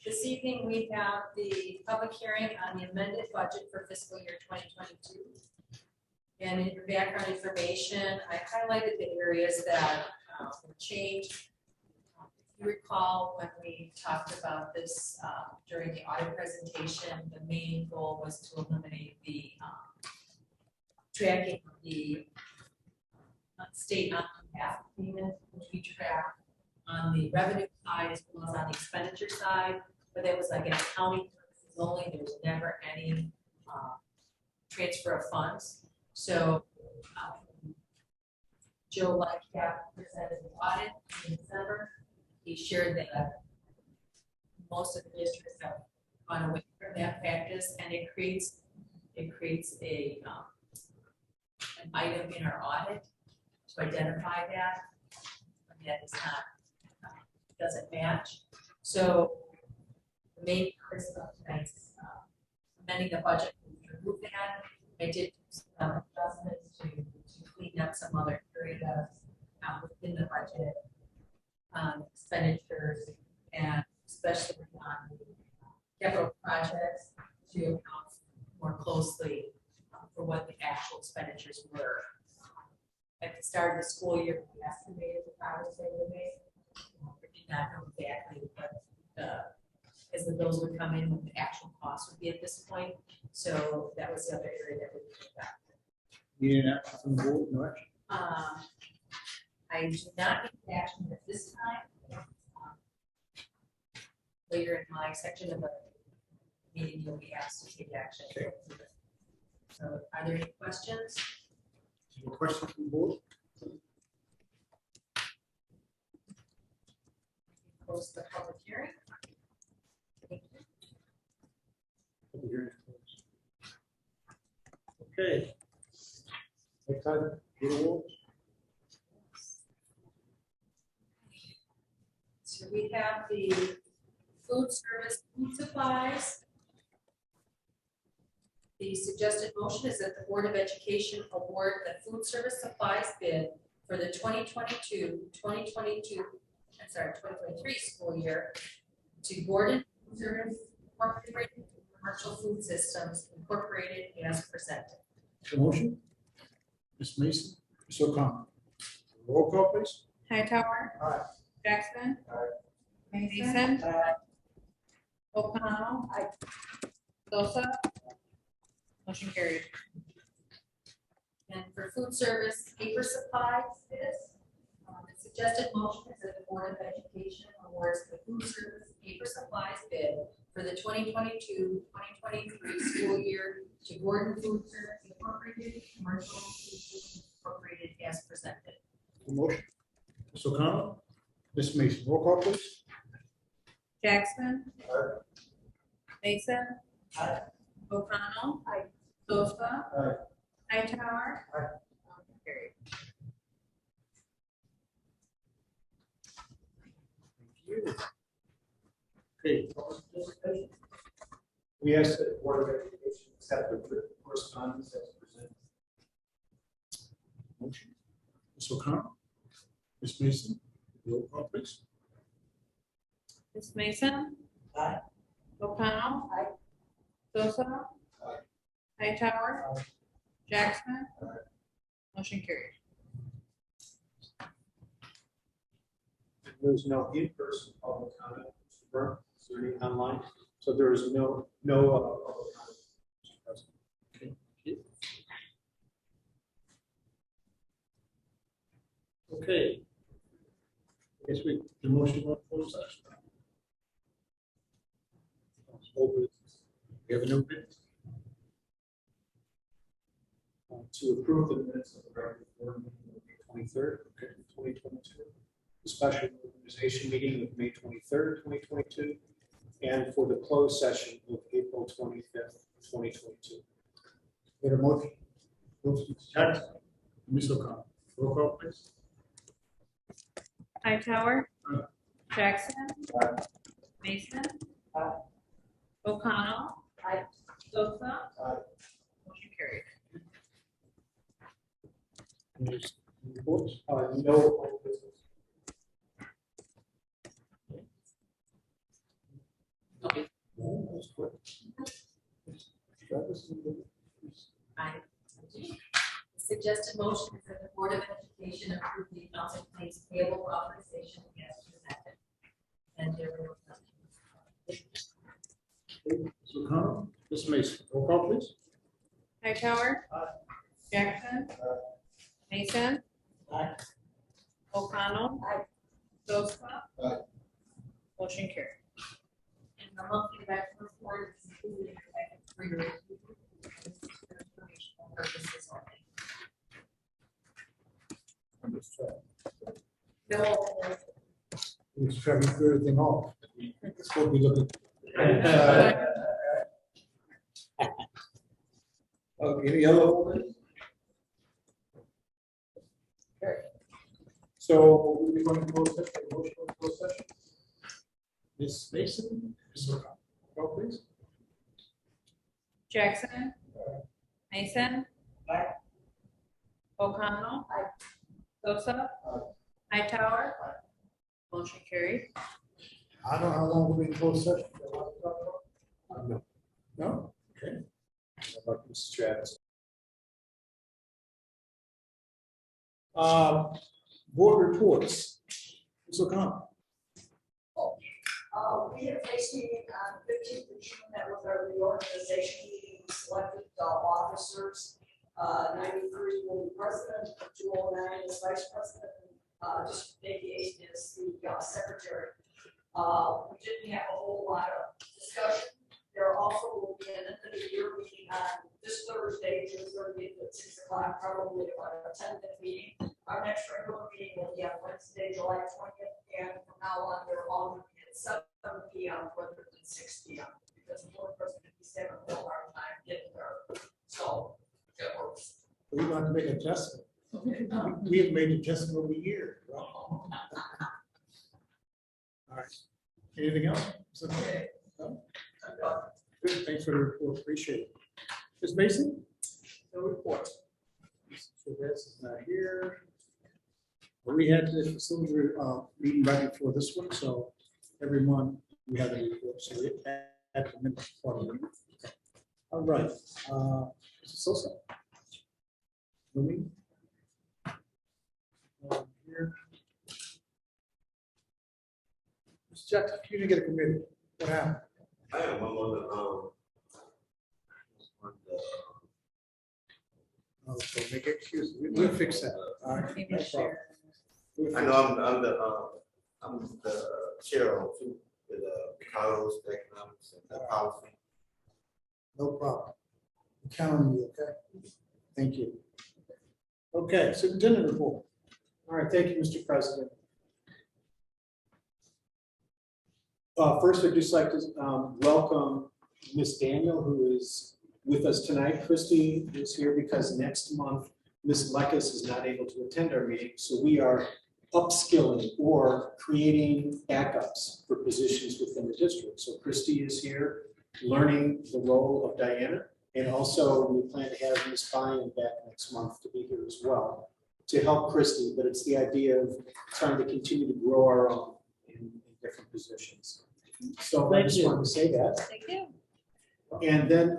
this evening we have the public hearing on the amended budget for fiscal year 2022. And in your background information, I highlighted the areas that were changed. If you recall, when we talked about this during the audit presentation, the main goal was to eliminate the tracking of the state non-cap payment, which we track on the revenue side as well as on the expenditure side, but that was like an accounting purposes only. There was never any transfer of funds. So Joe Lightcap presented the audit in December. He shared that most of the districts have gone away from that practice, and it creates a an item in our audit to identify that is not doesn't match. So the main purpose of tonight's amending the budget to remove that. I did some adjustments to clean up some other areas within the budget expenditures, and especially on the capital projects to account more closely for what the actual expenditures were. At the start of the school year, we estimated the progress they would make. We did not know exactly, but as the bills would come in, what the actual cost would be at this point. So that was the other area that we looked at.
Need an action from the board, no action?
I do not need action at this time. Later in my section of the meeting, you'll be asked to take action.
Okay.
So are there any questions?
Any questions from the board?
Close the public hearing. Thank you.
Public hearing is closed. Okay. Next time, good awards.
So we have the food service, food supplies. The suggested motion is that the Board of Education award the food service supplies bid for the 2023 school year to Gordon Food Service Incorporated Commercial Food Systems Incorporated as presented.
The motion. Ms. Mason, Ms. O'Connor. Roll call, please.
Hightower.
Aye.
Jackson.
Aye.
Mason. O'Connell. Sosa. Motion carried.
And for food service paper supplies, the suggested motion is that the Board of Education awards the food service paper supplies bid for the 2022-2023 school year to Gordon Food Service Incorporated Commercial Food Systems Incorporated as presented.
The motion. Ms. O'Connor. Ms. Mason, roll call, please.
Jackson.
Aye.
Mason.
Aye.
O'Connell. Sosa.
Aye.
Hightower.
Aye.
Motion carried.
Okay. public participation.
We ask that the Board of Education accept the written correspondence as presented.
Motion. Ms. O'Connor. Ms. Mason, roll call, please.
Ms. Mason.
Aye.
O'Connell. Sosa.
Aye.
Hightower.
Aye.
Jackson.
Aye.
Motion carried.
There's no in-person public comment, Mr. Burke, is there any online? So there is no public comment. Mr. President.
Okay. Thank you. Okay. I guess we, the motion to close session. Open. We have a new bid.
To approve the minutes of the regular board meeting of May 23rd, 2022. The special organization meeting of May 23rd, 2022, and for the closed session of April 25th, 2022.
Get a motion. Motion. Jackson. Ms. O'Connor. Roll call, please.
Hightower.
Aye.
Jackson.
Aye.
Mason.
Aye.
O'Connell. Sosa.
Aye.
Motion carried.
News reports.
No old business.
That's quick. Travis,
Aye. The suggested motion is that the Board of Education approve the accounts and claims payable authorization as presented. And there were no questions.
Ms. O'Connor. Ms. Mason, roll call, please.
Hightower.
Aye.
Jackson. Mason.
Aye.
O'Connell. Sosa.
Aye.
Motion carried.
And the monthly back report is included in your packet for your review. This is for informational purposes only. No.
Let's try to clear everything off. Let's go be looking. Any other open? Okay. So we're going to close session, motion to close session. Ms. Mason, Ms. O'Connor, roll please.
Jackson. Mason.
Aye.
O'Connell. Sosa. Hightower. Motion carried.
I don't know how long we'll be in closed session. No. No? Okay.
How about Mrs. Travis?
Board reports. Ms. O'Connor.
We had a place meeting on 15th of June, that was our reorganization meeting, we selected officers. 93 will be president, 209 is vice president, just 88 is the secretary. We didn't have a whole lot of discussion. There also will be an end of the year meeting on this Thursday, June 30th at 6 o'clock, probably about a 10-minute meeting. Our next regular meeting will be on Wednesday, July 20th, and from now on, they're all going to be at 7 p.m. rather than 6 p.m. because the board president is having a hard time getting there. So,
We don't have to make an adjustment. We have made an adjustment over the year. All right. Anything else? No? Good, thanks for the report, appreciate it. Ms. Mason? No report. So this is not here. We had the facility meeting right before this one, so every month we have a report, so it had the minutes part of it. Okay. All right, Mr. Sosa. Moving. Here. Mr. Jackson, you didn't get a committee. What happened?
I am, I'm on
Oh, so make excuses. We'll fix that. All right.
Maybe
no problem.
share.
the, I know I'm the chair of two, with Carlos, the economics and the policy.
No problem. Count on you, okay? Thank you. Okay, superintendent report.
All right, thank you, Mr. President. First, I'd just like to welcome Ms. Daniel, who is with us tonight. Christy is here because next month, Ms. Lekis is not able to attend our meeting, so we are upskilling or creating backups for positions within the district. So Christy is here learning the role of Diana, and also we plan to have Ms. Fine back next month to be here as well to help Christy, but it's the idea of trying to continue to grow our own in different positions. So I just wanted to say that.
Thank you.
And then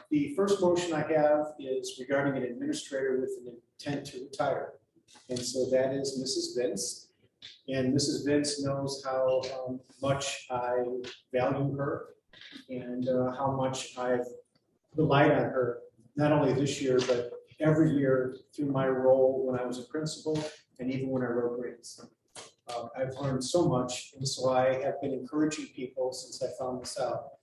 the first motion I have is regarding an administrator with an intent to retire. And so that is Mrs. Vince. And Mrs. Vince knows how much I value her and how much I've relied on her, not only this year, but every year through my role when I was a principal and even when I wrote grades. I've learned so much, and so I have been encouraging people since I found this out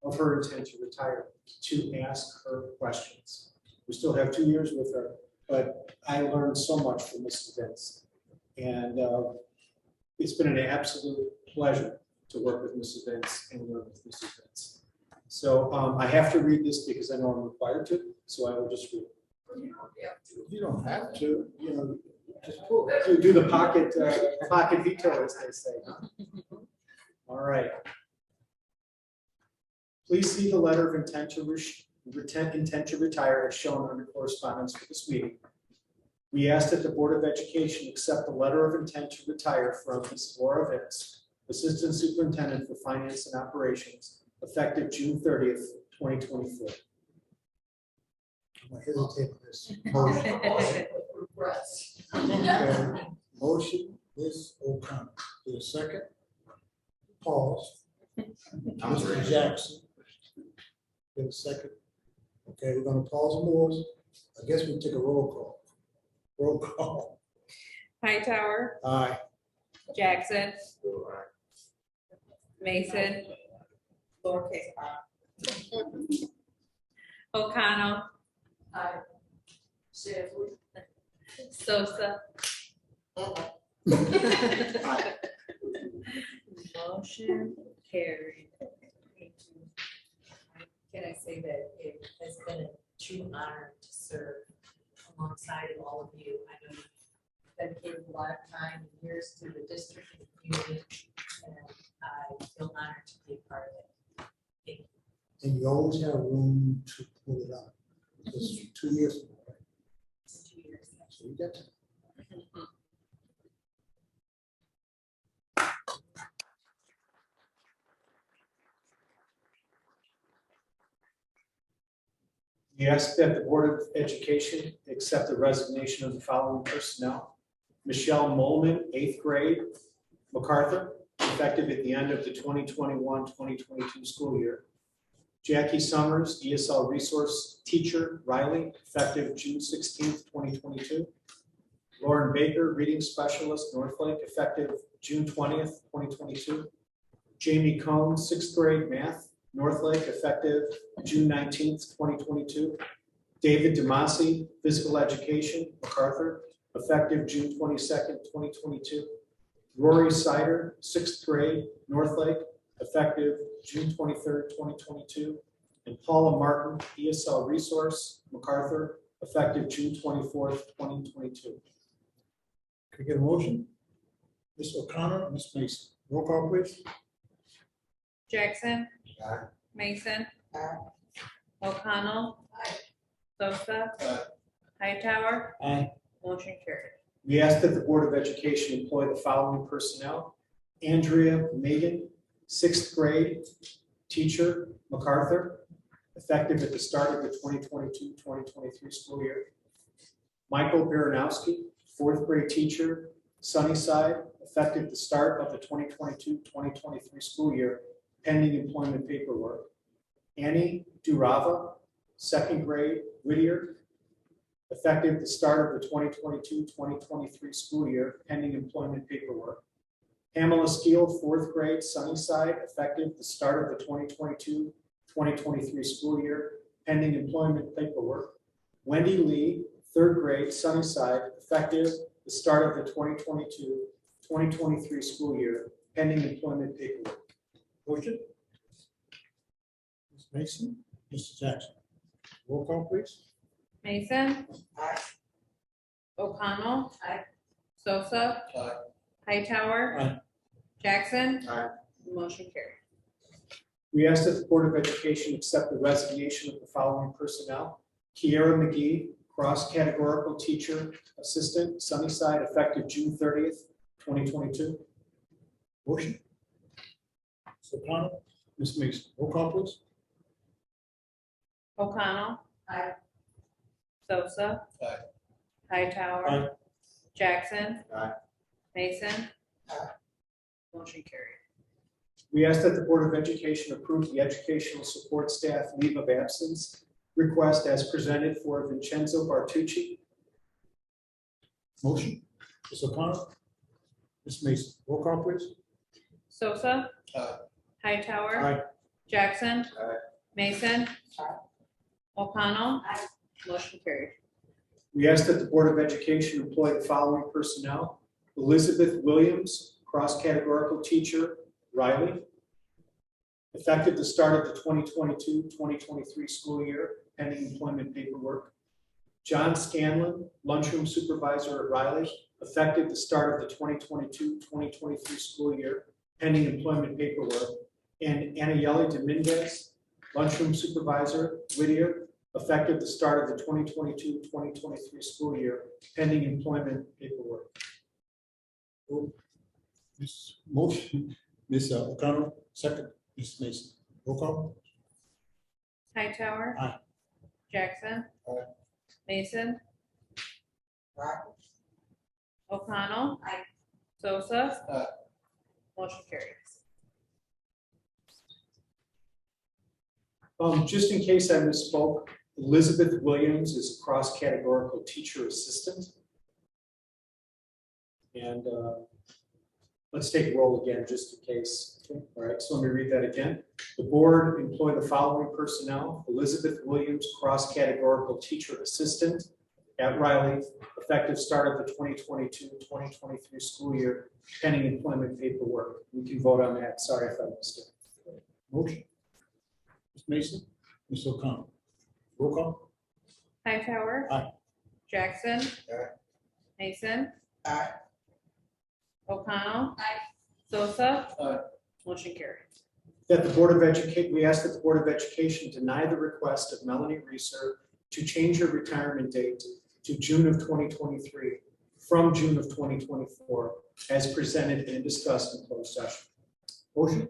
of her intent to retire, to ask her questions. We still have 2 years with her, but I learned so much from Mrs. Vince. And it's been an absolute pleasure to work with Mrs. Vince and learn with Mrs. Vince. So I have to read this because I know I'm required to, so I will just read it.
You don't have to, you know, just
Do the pocket veto, as they say. All right. Please see the letter of intent to retire as shown under correspondence for this meeting. We ask that the Board of Education accept the letter of intent to retire from Ms. Laura Vince, Assistant Superintendent for Finance and Operations, effective June 30th, 2024.
I'm gonna hesitate on this. Motion. Okay. Motion, Ms. O'Connor. Get a second? Pause. Mr. Jackson. Get a second? Okay, we're gonna pause more. I guess we take a roll call. Roll call.
Hightower,
Aye.
Jackson, Mason. Lowercase r. O'Connell. Sosa. Motion carried.
Can I say that it has been a true honor to serve alongside of all of you. I know you've dedicated a lot of time and years to the district and the community, and I feel honored to be a part of it. Thank you.
And you always have room to pull it out. This is 2 years ago, right?
It's 2 years.
So you got to.
We ask that the Board of Education accept the resignation of the following personnel. Michelle Molman, 8th grade, MacArthur, effective at the end of the 2021-2022 school year. Jackie Summers, ESL resource teacher, Riley, effective June 16th, 2022. Lauren Baker, reading specialist, Northlake, effective June 20th, 2022. Jamie Cohn, 6th grade math, Northlake, effective June 19th, 2022. David Demasi, physical education, MacArthur, effective June 22nd, 2022. Rory Sider, 6th grade, Northlake, effective June 23rd, 2022. And Paula Martin, ESL resource, MacArthur, effective June 24th, 2022.
Can I get a motion? Ms. O'Connor, Ms. Mason, roll call please.
Jackson.
Aye.
Mason.
Aye.
O'Connell.
Aye.
Sosa.
Aye.
Hightower.
Aye.
Motion carried.
We ask that the Board of Education employ the following personnel. Andrea Megan, 6th grade, teacher, MacArthur, effective at the start of the 2022-2023 school year. Michael Baranowski, 4th grade teacher, Sunnyside, effective the start of the 2022-2023 school year, pending employment paperwork. Annie Durava, 2nd grade, Whittier, effective the start of the 2022-2023 school year, pending employment paperwork. Pamela Skeel, 4th grade, Sunnyside, effective the start of the 2022-2023 school year, pending employment paperwork. Wendy Lee, 3rd grade, Sunnyside, effective the start of the 2022-2023 school year, pending employment paperwork.
Motion. Ms. Mason, Mr. Jackson, roll call please.
Mason.
Aye.
O'Connell.
Aye.
Sosa.
Aye.
Hightower.
Aye.
Jackson.
Aye.
Motion carried.
We ask that the Board of Education accept the resignation of the following personnel. Kiera McGee, cross-categorical teacher, assistant, Sunnyside, effective June 30th, 2022.
Motion. Ms. O'Connor, Ms. Mason, roll call please.
O'Connell.
Aye.
Sosa.
Aye.
Hightower.
Aye.
Jackson.
Aye.
Mason.
Aye.
Motion carried.
We ask that the Board of Education approve the educational support staff leave of absence request as presented for Vincenzo Bartucci.
Motion. Ms. O'Connor, Ms. Mason, roll call please.
Sosa.
Aye.
Hightower.
Aye.
Jackson.
Aye.
Mason.
Aye.
O'Connell.
Aye.
Motion carried.
We ask that the Board of Education employ the following personnel. Elizabeth Williams, cross-categorical teacher, Riley, effective the start of the 2022-2023 school year, pending employment paperwork. John Scanlon, lunchroom supervisor at Riley, effective the start of the 2022-2023 school year, pending employment paperwork. And Anayeli Dominguez, lunchroom supervisor, Whittier, effective the start of the 2022-2023 school year, pending employment paperwork.
Ms. Motion, Ms. O'Connor, second, Ms. Mason, roll call.
Hightower.
Aye.
Jackson.
Aye.
Mason.
Aye.
O'Connell.
Aye.
Sosa.
Aye.
Motion carries.
Just in case I misspoke, Elizabeth Williams is a cross-categorical teacher assistant. And let's take a roll again, just in case. Okay. All right, so let me read that again. The board employ the following personnel: Elizabeth Williams, cross-categorical teacher assistant at Riley, effective start of the 2022-2023 school year, pending employment paperwork. We can vote on that. Sorry if I missed it.
Motion. Ms. Mason, Ms. O'Connor, roll call.
Hightower.
Aye.
Jackson.
Aye.
Mason.
Aye.
O'Connell.
Aye.
Sosa.
Aye.
Motion carried.
That the Board of Education, we ask that the Board of Education deny the request of Melanie Reeser to change her retirement date to June of 2023 from June of 2024 as presented and discussed in closed session.
Motion.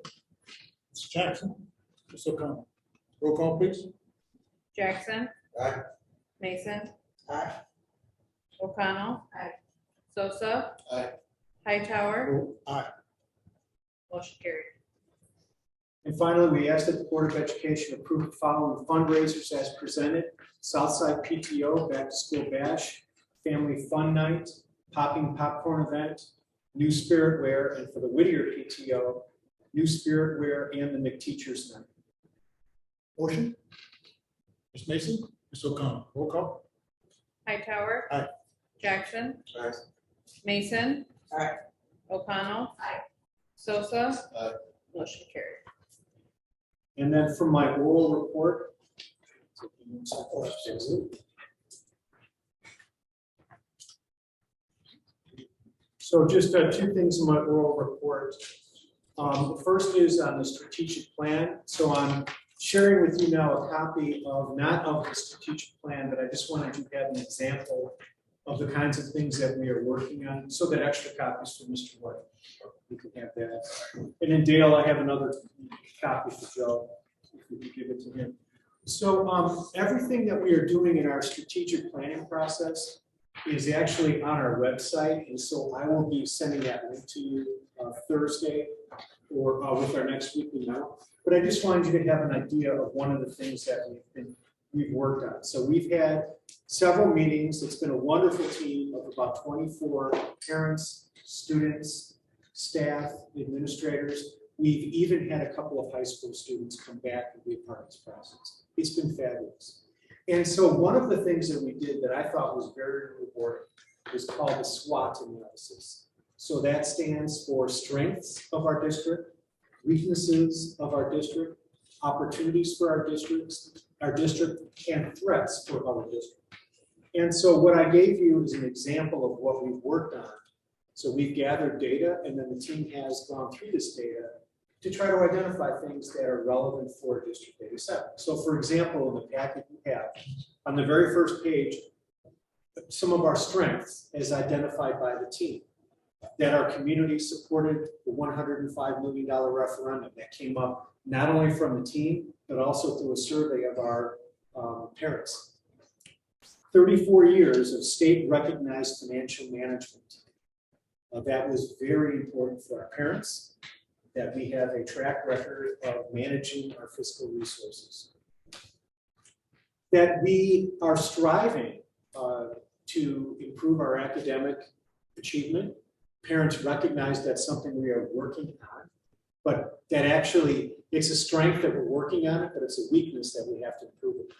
Mr. Jackson, Ms. O'Connor, roll call please.
Jackson.
Aye.
Mason.
Aye.
O'Connell.
Aye.
Sosa.
Aye.
Hightower.
Aye.
Motion carried.
And finally, we ask that the Board of Education approve the following fundraisers as presented: Southside PTO Back to School Bash, Family Fun Night, Popping Popcorn Event, New Spirit Wear, and for the Whittier PTO, New Spirit Wear and the McTeachers Night.
Motion. Ms. Mason, Ms. O'Connor, roll call.
Hightower.
Aye.
Jackson.
Aye.
Mason.
Aye.
O'Connell.
Aye.
Sosa.
Aye.
Motion carried.
And then for my oral report, So just two things in my oral report. The first is on the strategic plan. So I'm sharing with you now a copy of, not of the strategic plan, but I just wanted you to have an example of the kinds of things that we are working on. So that extra copies for Mr. White. You can have that. And then Dale, I have another copy for Joe, if we could give it to him. So everything that we are doing in our strategic planning process is actually on our website. And so I will be sending that link to you Thursday or with our next weekly memo. But I just wanted you to have an idea of one of the things that we've worked on. So we've had several meetings. It's been a wonderful team of about 24 parents, students, staff, administrators. We've even had a couple of high school students come back and be a part of this process. It's been fabulous. And so one of the things that we did that I thought was very rewarding was called the SWOT analysis. So that stands for strengths of our district, weaknesses of our district, opportunities for our district, and threats for our district. And so what I gave you is an example of what we've worked on. So we've gathered data, and then the team has gone through this data to try to identify things that are relevant for District 87. So for example, in the packet you have, on the very first page, some of our strengths as identified by the team. That our community supported the $105 million referendum that came up not only from the team, but also through a survey of our parents. 34 years of state recognized financial management. That was very important for our parents, that we have a track record of managing our fiscal resources. That we are striving to improve our academic achievement. Parents recognize that's something we are working on, but that actually, it's a strength that we're working on it, but it's a weakness that we have to improve it.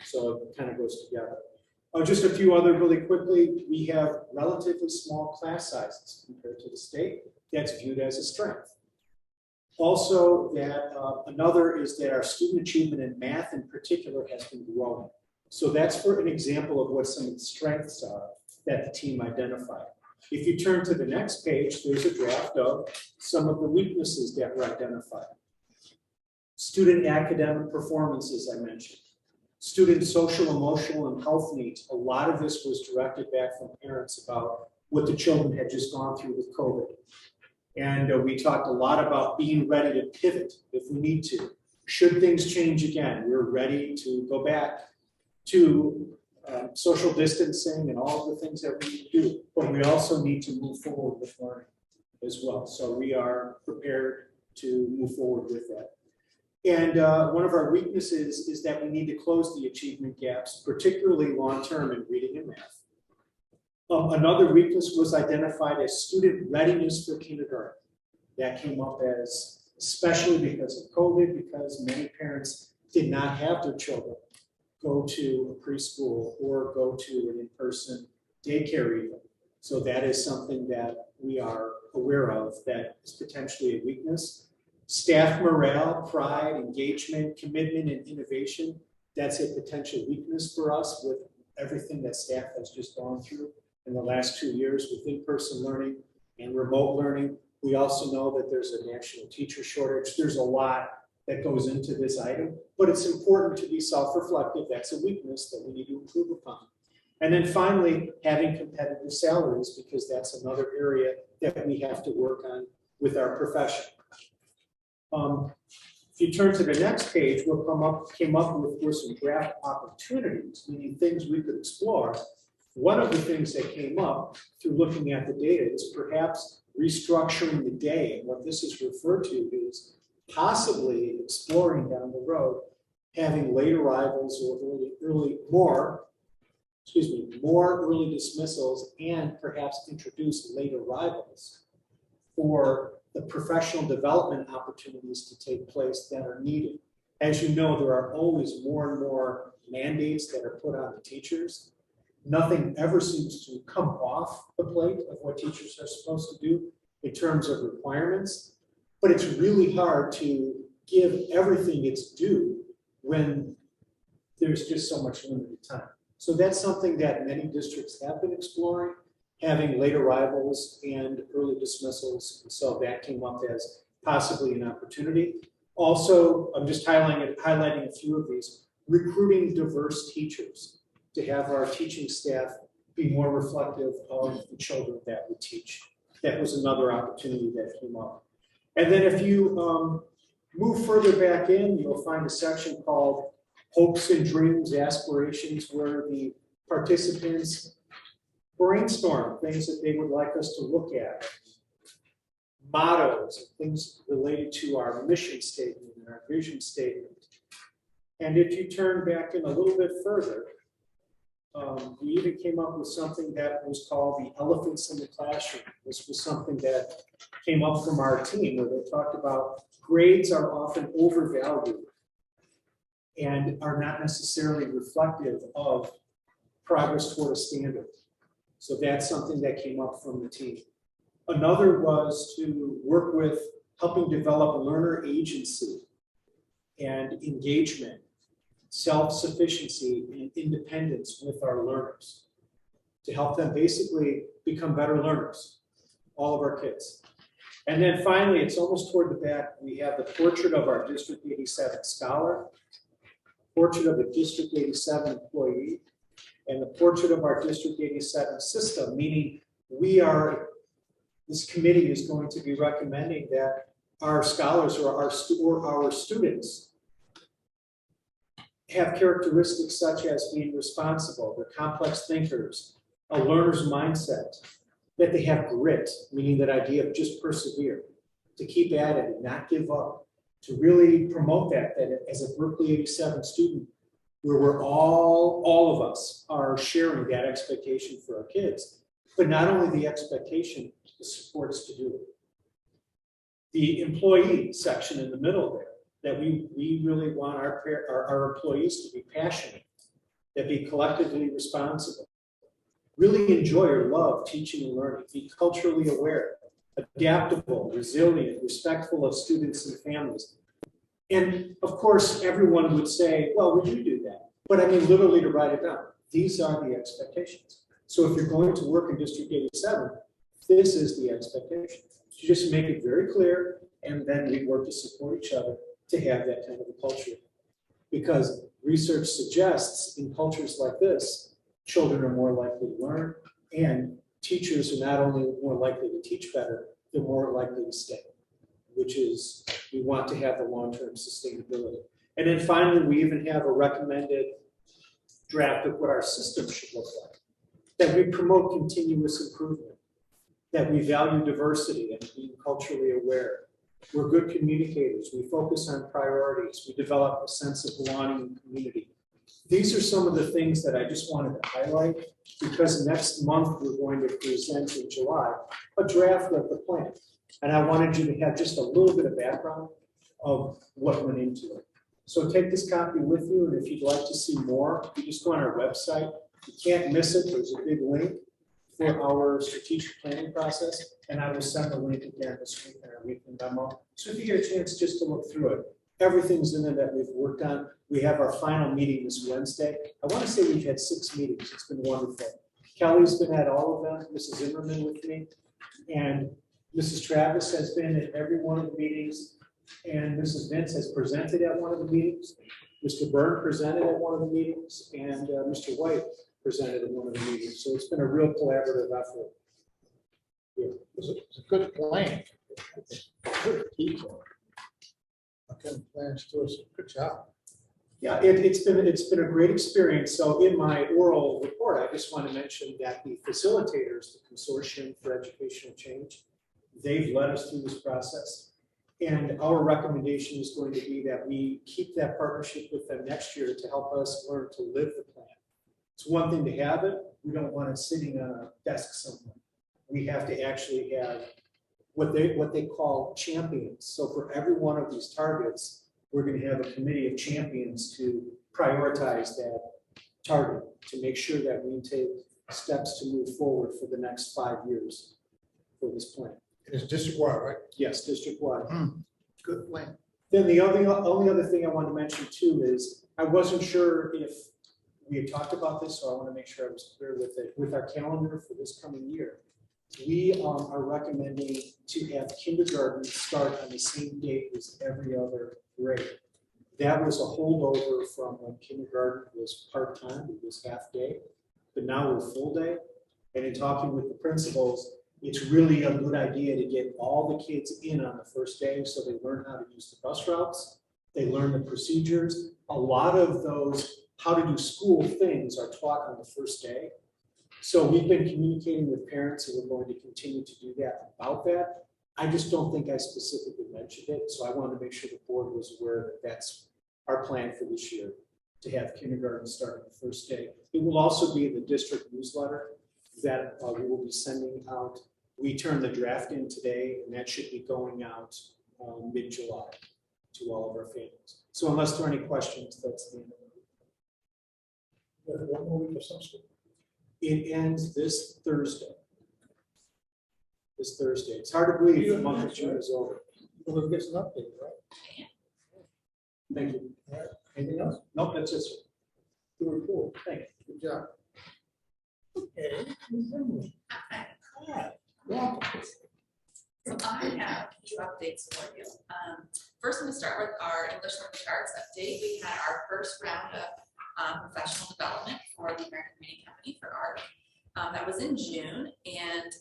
So it kind of goes together. Just a few other really quickly, we have relatively small class sizes compared to the state. That's viewed as a strength. Also, that another is that our student achievement in math in particular has been growing. So that's for an example of what some of the strengths are that the team identified. If you turn to the next page, there's a draft of some of the weaknesses that were identified. Student academic performance, as I mentioned. Student social, emotional, and health needs. A lot of this was directed back from parents about what the children had just gone through with COVID. And we talked a lot about being ready to pivot if we need to. Should things change again, we're ready to go back to social distancing and all of the things that we do. But we also need to move forward with learning as well. So we are prepared to move forward with that. And one of our weaknesses is that we need to close the achievement gaps, particularly long-term in reading and math. Another weakness was identified as student readiness for kindergarten. That came up as, especially because of COVID, because many parents did not have their children go to a preschool or go to an in-person daycare even. So that is something that we are aware of that is potentially a weakness. Staff morale, pride, engagement, commitment, and innovation, that's a potential weakness for us with everything that staff has just gone through in the last 2 years with in-person learning and remote learning. We also know that there's a national teacher shortage. There's a lot that goes into this item, but it's important to be self-reflective. That's a weakness that we need to improve upon. And then finally, having competitive salaries, because that's another area that we have to work on with our profession. If you turn to the next page, what came up with were some draft opportunities, meaning things we could explore. One of the things that came up through looking at the data is perhaps restructuring the day. And what this is referred to is possibly exploring down the road, having late arrivals or more early dismissals, and perhaps introduce late arrivals for the professional development opportunities to take place that are needed. As you know, there are always more and more mandates that are put on the teachers. Nothing ever seems to come off the plate of what teachers are supposed to do in terms of requirements, but it's really hard to give everything its due when there's just so much limited time. So that's something that many districts have been exploring, having late arrivals and early dismissals. And so that came up as possibly an opportunity. Also, I'm just highlighting a few of these, recruiting diverse teachers to have our teaching staff be more reflective of the children that we teach. That was another opportunity that came up. And then if you move further back in, you'll find a section called Hopes and Dreams, Aspirations, where the participants brainstorm things that they would like us to look at, mottos, things related to our mission statement and our vision statement. And if you turn back in a little bit further, we even came up with something that was called the elephants in the classroom. This was something that came up from our team where they talked about grades are often overvalued and are not necessarily reflective of progress toward a standard. So that's something that came up from the team. Another was to work with helping develop learner agency and engagement, self-sufficiency and independence with our learners to help them basically become better learners, all of our kids. And then finally, it's almost toward the back, we have the portrait of our District 87 scholar, portrait of the District 87 employee, and the portrait of our District 87 system, meaning this committee is going to be recommending that our scholars or our students have characteristics such as being responsible, they're complex thinkers, a learner's mindset, that they have grit, meaning that idea of just persevere, to keep at it and not give up, to really promote that as a Berkeley 87 student, where we're all of us are sharing that expectation for our kids, but not only the expectation, the supports to do it. The employee section in the middle there, that we really want our employees to be passionate, that be collectively responsible, really enjoy or love teaching and learning, be culturally aware, adaptable, resilient, respectful of students and families. And of course, everyone would say, well, would you do that? But I mean, literally to write it down, these are the expectations. So if you're going to work in District 87, this is the expectation. You just make it very clear, and then we work to support each other to have that kind of a culture. Because research suggests in cultures like this, children are more likely to learn, and teachers are not only more likely to teach better, they're more likely to stay, which is, we want to have the long-term sustainability. And then finally, we even have a recommended draft of what our system should look like, that we promote continuous improvement, that we value diversity and being culturally aware. We're good communicators. We focus on priorities. We develop a sense of belonging and community. These are some of the things that I just wanted to highlight because next month we're going to present in July a draft of the plan. And I wanted you to have just a little bit of background of what went into it. So take this copy with you, and if you'd like to see more, you just go on our website. You can't miss it. There's a big link for our strategic planning process, and I will send the link again this week in our weekly memo. So if you get a chance just to look through it, everything's in there that we've worked on. We have our final meeting this Wednesday. I want to say we've had 6 meetings. It's been wonderful. Kelly's been at all of them, Mrs. Zimmerman with me, and Mrs. Travis has been at every one of the meetings, and Mrs. Vince has presented at one of the meetings. Mr. Byrne presented at one of the meetings, and Mr. White presented at one of the meetings. So it's been a real collaborative effort. Yeah.
It's a good plan. Good detail. Okay, plans to us. Good job.
Yeah, it's been a great experience. So in my oral report, I just want to mention that the facilitators, the Consortium for Educational Change, they've led us through this process. And our recommendation is going to be that we keep that partnership with them next year to help us learn to live the plan. It's one thing to have it. We don't want it sitting on a desk somewhere. We have to actually have what they call champions. So for every one of these targets, we're going to have a committee of champions to prioritize that target to make sure that we take steps to move forward for the next 5 years for this plan.
It's district-wide, right?
Yes, district-wide.
Good plan.
Then the only other thing I want to mention too is I wasn't sure if we had talked about this, so I want to make sure I was clear with it. With our calendar for this coming year, we are recommending to have kindergarten start on the same date as every other grade. That was a holdover from when kindergarten was part-time, it was half-day, but now we're full-day. And in talking with the principals, it's really a good idea to get all the kids in on the first day so they learn how to use the bus routes, they learn the procedures. A lot of those how to do school things are taught on the first day. So we've been communicating with parents and we're going to continue to do that about that. I just don't think I specifically mentioned it, so I wanted to make sure the board was aware that that's our plan for this year, to have kindergarten start on the first day. It will also be in the district newsletter that we will be sending out. We turned the draft in today, and that should be going out mid-July to all of our families. So unless there are any questions, that's the end of it.
We have one more week of summer school.
It ends this Thursday. This Thursday. It's hard to believe the month of June is over.
We'll get an update, right?
Thank you.
All right. Anything else?
Nope, that's it, sir.
To report.
Thank you.
Good job. Okay.
So I have a few updates for you. First, I'm going to start with our English language arts update. We had our first round of professional development for the American Reading Company for art. That was in June, and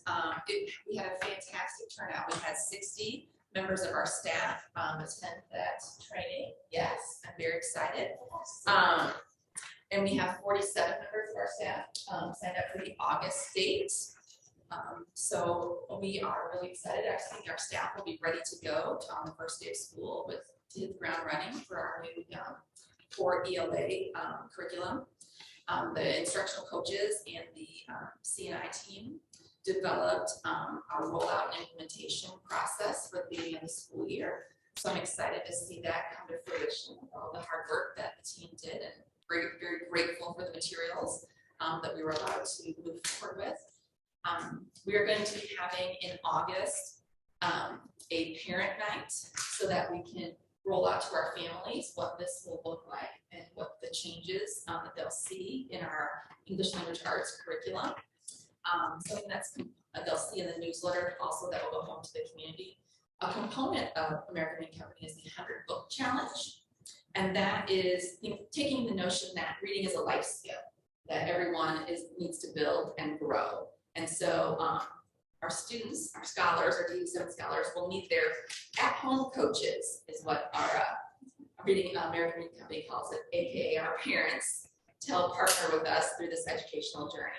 we had a fantastic turnout. We had 60 members of our staff attend that training. Yes, I'm very excited. And we have 47 members of our staff signed up for the August date. So we are really excited. I think our staff will be ready to go on the first day of school to hit the ground running for our new core ELA curriculum. The instructional coaches and the CNI team developed our rollout and implementation process for the beginning of the school year. So I'm excited to see that come to fruition, all the hard work that the team did, and very, very grateful for the materials that we were allowed to move forward with. We are going to be having in August a parent night so that we can roll out to our families what this will look like and what the changes that they'll see in our English language arts curriculum. Something that's they'll see in the newsletter also that will go home to the community. A component of American Reading Company is the 100 Book Challenge. And that is taking the notion that reading is a life skill that everyone needs to build and grow. And so our students, our scholars, our DD7 scholars will need their at-home coaches, is what our American Reading Company calls it, AKA our parents, to help partner with us through this educational journey.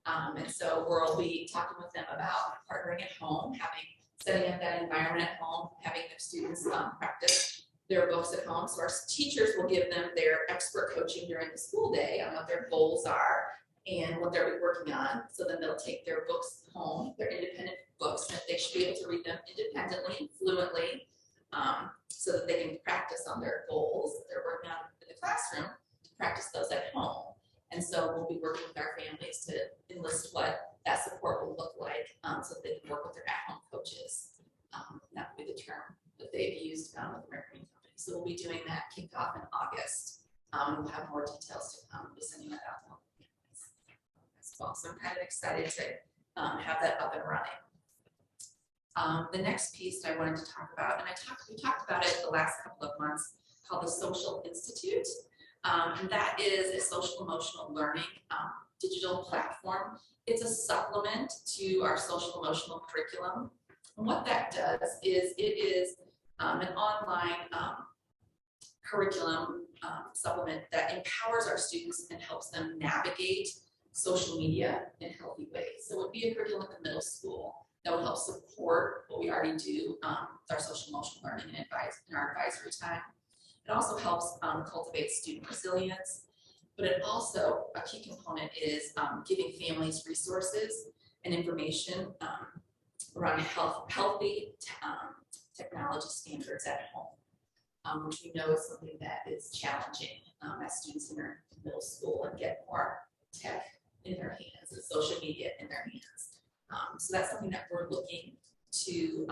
And so we'll be talking with them about partnering at home, setting up that environment at home, having their students practice their books at home. So our teachers will give them their expert coaching during the school day on what their goals are and what they're working on. So then they'll take their books home, their independent books, and they should be able to read them independently and fluently so that they can practice on their goals that they're working on in the classroom, to practice those at home. And so we'll be working with our families to enlist what that support will look like so that they can work with their at-home coaches. That will be the term that they've used with American Reading Company. So we'll be doing that kickoff in August. We'll have more details to come. We'll be sending that out to all the families as well. So I'm kind of excited to have that up and running. The next piece that I wanted to talk about, and we talked about it the last couple of months, called the Social Institute. And that is a social emotional learning digital platform. It's a supplement to our social emotional curriculum. And what that does is it is an online curriculum supplement that empowers our students and helps them navigate social media in healthy ways. So it would be a curriculum at the middle school that would help support what we already do with our social emotional learning and in our advisory time. It also helps cultivate student resilience, but it also, a key component is giving families resources and information around healthy technology standards at home, which we know is something that is challenging as students enter middle school and get more tech in their hands and social media in their hands. So that's something that we're looking to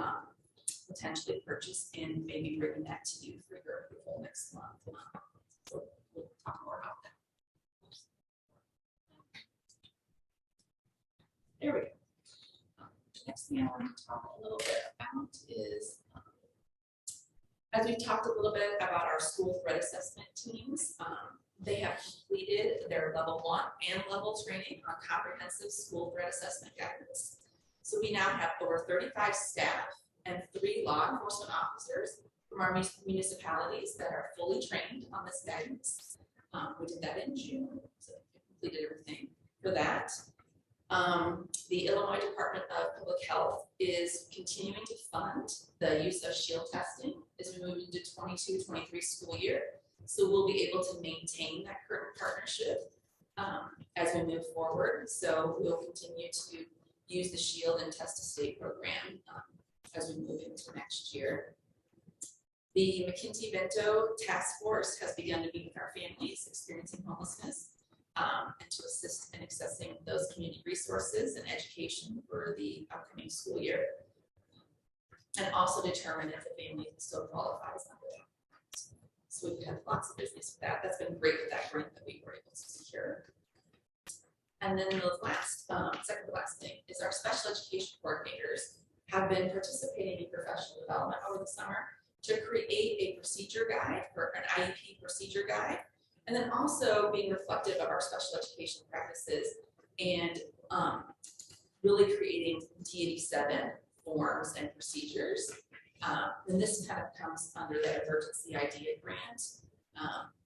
potentially purchase and maybe bring that to you for your approval next month. So we'll talk more about that. There we go. The next thing I want to talk a little bit about is, as we've talked a little bit about our school threat assessment teams, they have completed their level 1 and level training on comprehensive school threat assessment guidance. So we now have over 35 staff and 3 law enforcement officers from our municipalities that are fully trained on this guidance. We did that in June, so we completed everything for that. The Illinois Department of Public Health is continuing to fund the use of shield testing as we move into 22-23 school year. So we'll be able to maintain that current partnership as we move forward. So we'll continue to use the shield and test to state program as we move into next year. The McKinsey-Vento task force has begun to meet with our families experiencing homelessness and to assist in accessing those community resources and education for the upcoming school year. And also determine if the family still qualifies under that. So we've had lots of business with that. That's been great with that grant that we were able to secure. And then the last, second to last thing is our special education coordinators have been participating in professional development over the summer to create a procedure guide for an IEP procedure guide. And then also being reflective of our special education practices and really creating D87 forms and procedures. And this kind of comes under that emergency idea grant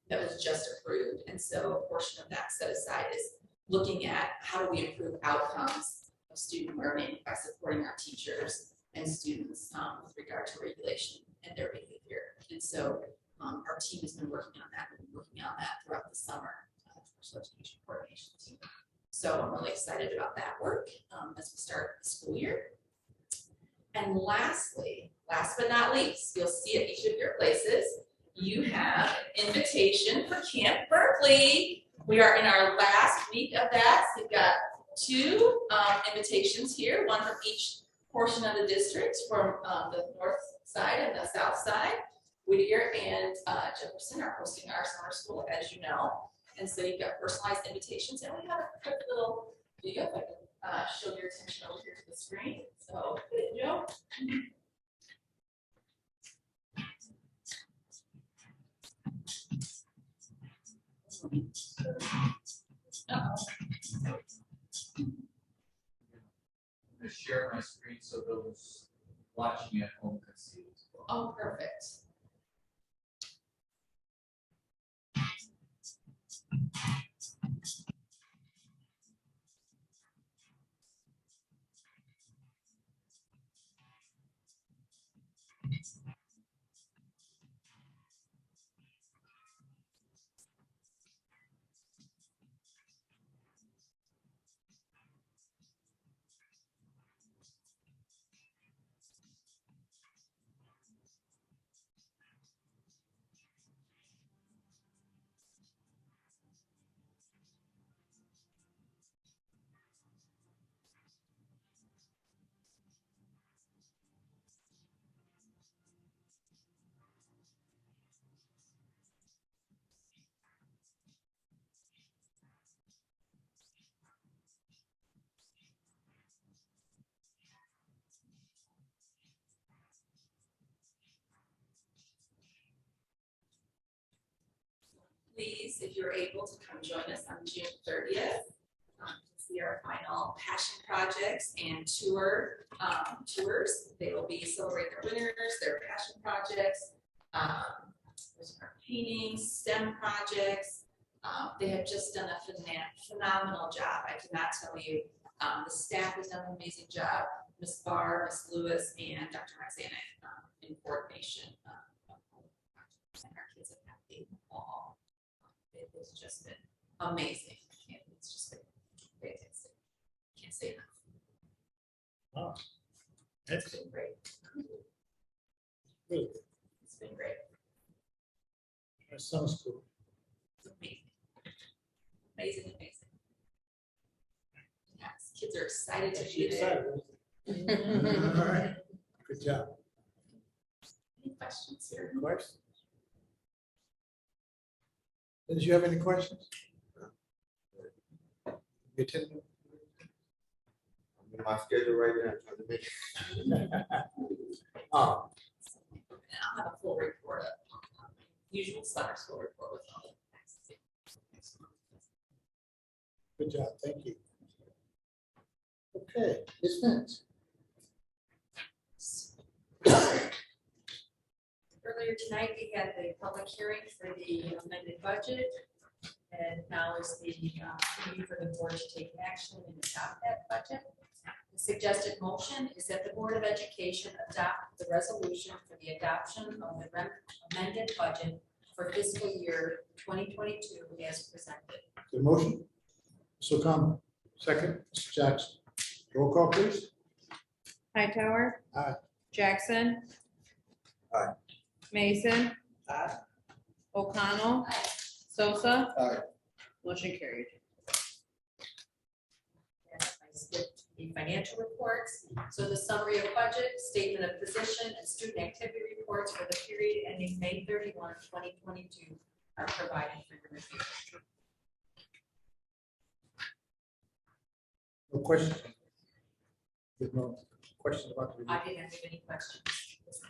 that was just approved. And so a portion of that set aside is looking at how do we improve outcomes of student learning by supporting our teachers and students with regard to regulation and their behavior. And so our team has been working on that. We've been working on that throughout the summer, special education coordination team. So I'm really excited about that work as we start the school year. And lastly, last but not least, you'll see at each of your places, you have an invitation for Camp Berkeley. We are in our last week of that. So you've got 2 invitations here, one from each portion of the district, from the north side and the south side. Whittier and Jefferson are hosting our summer school, as you know. And so you've got personalized invitations, and we have a quick little video if I can show your attention over here to the screen. So, Joe.
I'm going to share my screen so those watching at home can see it as well.
Oh, perfect. Please, if you're able to come join us on June 30th, to see our final passion projects and tours. They will be celebrating their winners, their passion projects, there's our painting, STEM projects. They have just done a phenomenal job. I cannot tell you. The staff has done an amazing job. Ms. Barr, Ms. Lewis, and Dr. Roxana in coordination. And our kids have had a ball. It has just been amazing. It's just been fantastic. Can't say enough.
Wow.
It's been great.
Good.
It's been great.
Our summer school.
It's amazing. Amazing, amazing. Yes, kids are excited to be there.
Excited. All right. Good job.
Any questions here?
Questions? Did you have any questions? You attended?
in my schedule right now, trying to make.
I'll have a full report of usual summer school report with all the taxes.
Good job, thank you. Okay, Ms. Finch.
Earlier tonight, we had the public hearing for the amended budget. And now is the meeting for the board to take action and adopt that budget. The suggested motion is that the Board of Education adopt the resolution for the adoption of the amended budget for fiscal year 2022 as presented.
The motion, Mr. O'Connell. Second, Mr. Jackson. Roll call, please.
Hightower.
Aye.
Jackson.
Aye.
Mason.
Aye.
O'Connell. Sosa.
Aye.
Motion carried.
And I skipped the financial reports. So the summary of budget, statement of position, and student activity reports for the period ending May 31, 2022 are provided for your review.
No questions? There's no questions about the review?
I didn't have any questions. Next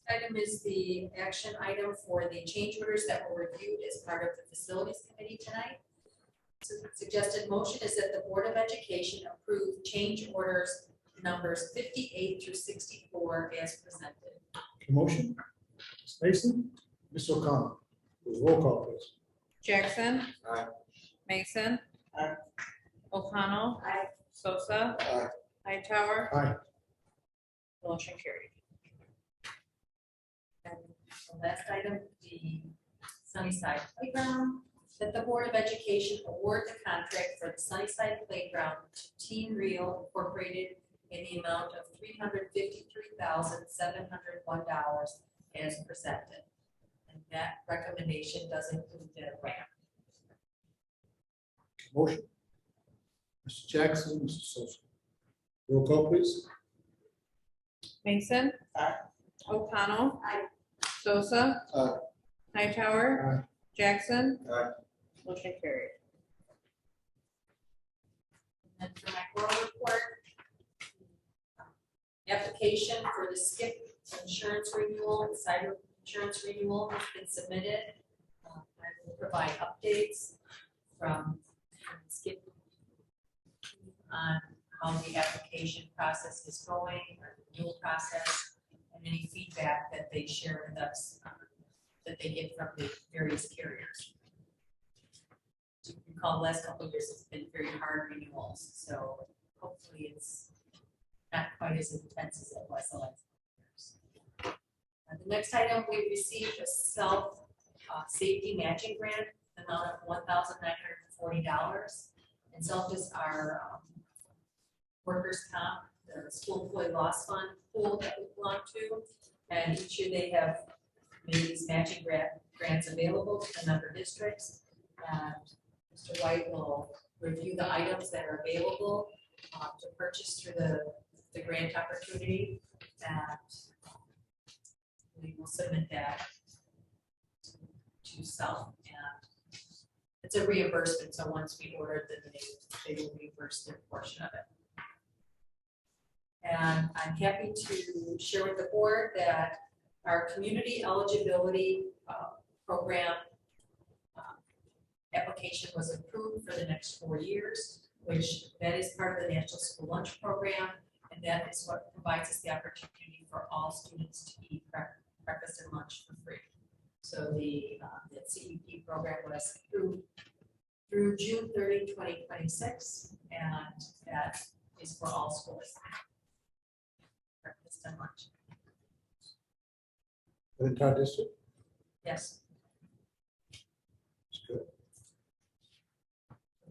item is the action item for the change orders that were reviewed as part of the facilities committee tonight. So the suggested motion is that the Board of Education approve change orders numbers 58 through 64 as presented.
The motion, Ms. Mason, Ms. O'Connell. Roll call, please.
Jackson.
Aye.
Mason.
Aye.
O'Connell.
Aye.
Sosa.
Aye.
Hightower.
Aye.
Motion carried.
And the last item, the Sunnyside Playground, that the Board of Education award the contract for the Sunnyside Playground to Team Real Incorporated in the amount of $353,701 as presented. And that recommendation does include the ramp.
Motion. Mr. Jackson, Mr. Sosa. Roll call, please.
Mason.
Aye.
O'Connell.
Aye.
Sosa.
Aye.
Hightower.
Aye.
Jackson.
Aye.
Motion carried.
And for my oral report, the application for the SKIP insurance renewal, the cyber insurance renewal has been submitted. I will provide updates from SKIP on how the application process is going, or the renewal process, and any feedback that they share with us that they get from the various carriers. You can recall the last couple of years, it's been very hard renewals, so hopefully it's not quite as intense as it was the last couple of years. The next item, we received a self-safety matching grant, amount of $1,940. And self is our workers' comp, the school employee loss fund pool that we belong to. And each year they have made these matching grants available to the member districts. And Mr. White will review the items that are available to purchase through the grant opportunity. And we will submit that to self. And it's a reimbursement, so once we order, then they will reimburse their portion of it. And I'm happy to share with the board that our community eligibility program application was approved for the next 4 years, which that is part of the National School Lunch Program, and that is what provides us the opportunity for all students to eat breakfast and lunch for free. So the CEP program was approved through June 30, 2026, and that is for all schools. Breakfast and lunch.
The entire district?
Yes,
That's good.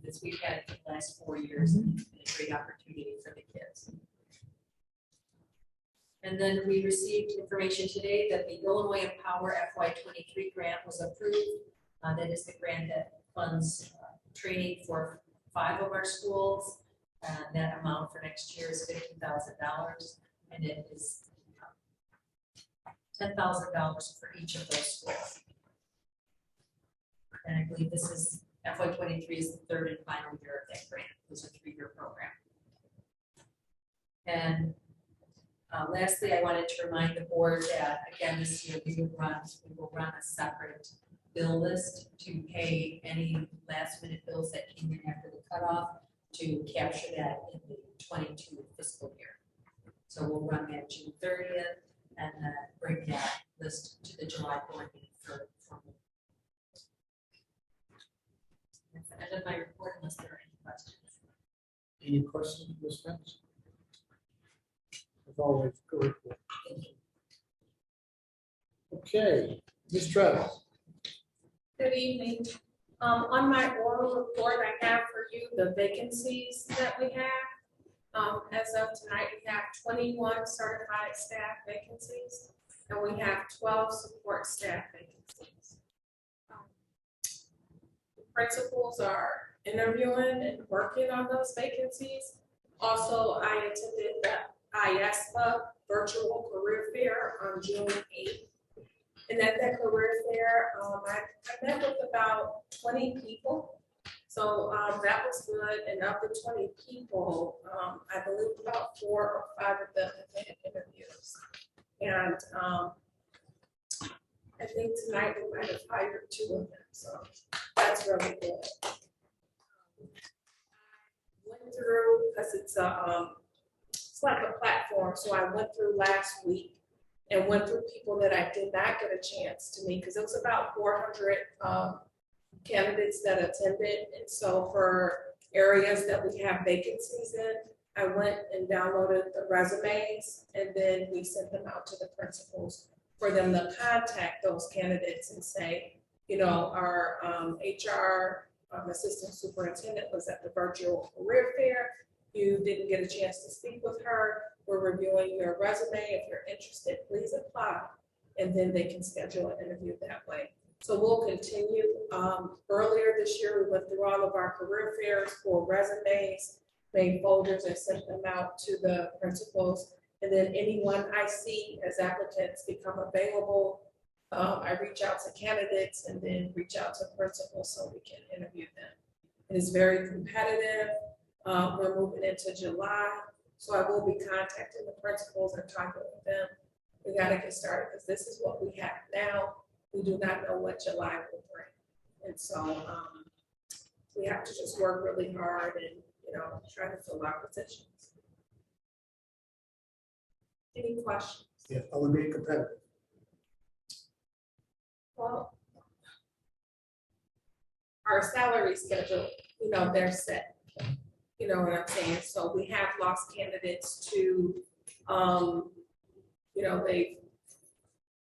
this we've had for the last 4 years, and it's been a great opportunity for the kids. And then we received information today that the Illinois Empower FY23 grant was approved. That is the grant that funds training for 5 of our schools. And that amount for next year is $50,000, and it is $10,000 for each of those schools. And I believe this is FY '23 is the third and final year of that grant. It was a 3-year program. And lastly, I wanted to remind the board that, again, this year we will run a separate bill list to pay any last minute bills that came in after the cutoff to capture that in the '22 fiscal year. So we'll run that June 30th and then bring that list to the July board meeting for. That's the end of my report unless there are any questions.
Any questions, Ms. Spence? As always, good report. Okay, Ms. Travis.
Good evening. On my oral report, I have for you the vacancies that we have. As of tonight, we have 21 certified staff vacancies, and we have 12 support staff vacancies. The principals are interviewing and working on those vacancies. Also, I attended the ISPA virtual career fair on June 8th. And at that career fair, I met with about 20 people. So that was good. And of the 20 people, I believe about 4 or 5 of them have had interviews. And I think tonight we might have hired 2 of them. So that's really good. Went through, because it's like a platform. So I went through last week and went through people that I did not get a chance to meet, because it was about 400 candidates that attended. And so for areas that we have vacancies in, I went and downloaded the resumes, and then we sent them out to the principals for them to contact those candidates and say, you know, our HR assistant superintendent was at the virtual career fair. You didn't get a chance to speak with her. We're reviewing your resume. If you're interested, please apply. And then they can schedule an interview that way. So we'll continue. Earlier this year, we went through all of our career fairs for resumes, made folders and sent them out to the principals. And then anyone I see as applicants become available, I reach out to candidates and then reach out to principals so we can interview them. It is very competitive. We're moving into July. So I will be contacting the principals and talking with them. We got to get started because this is what we have now. We do not know what July will bring. And so we have to just work really hard and, you know, try to fill our positions. Any questions?
Yeah, I would be competitive.
Well, our salary schedule, you know, they're set. You know what I'm saying? So we have lost candidates to, you know, they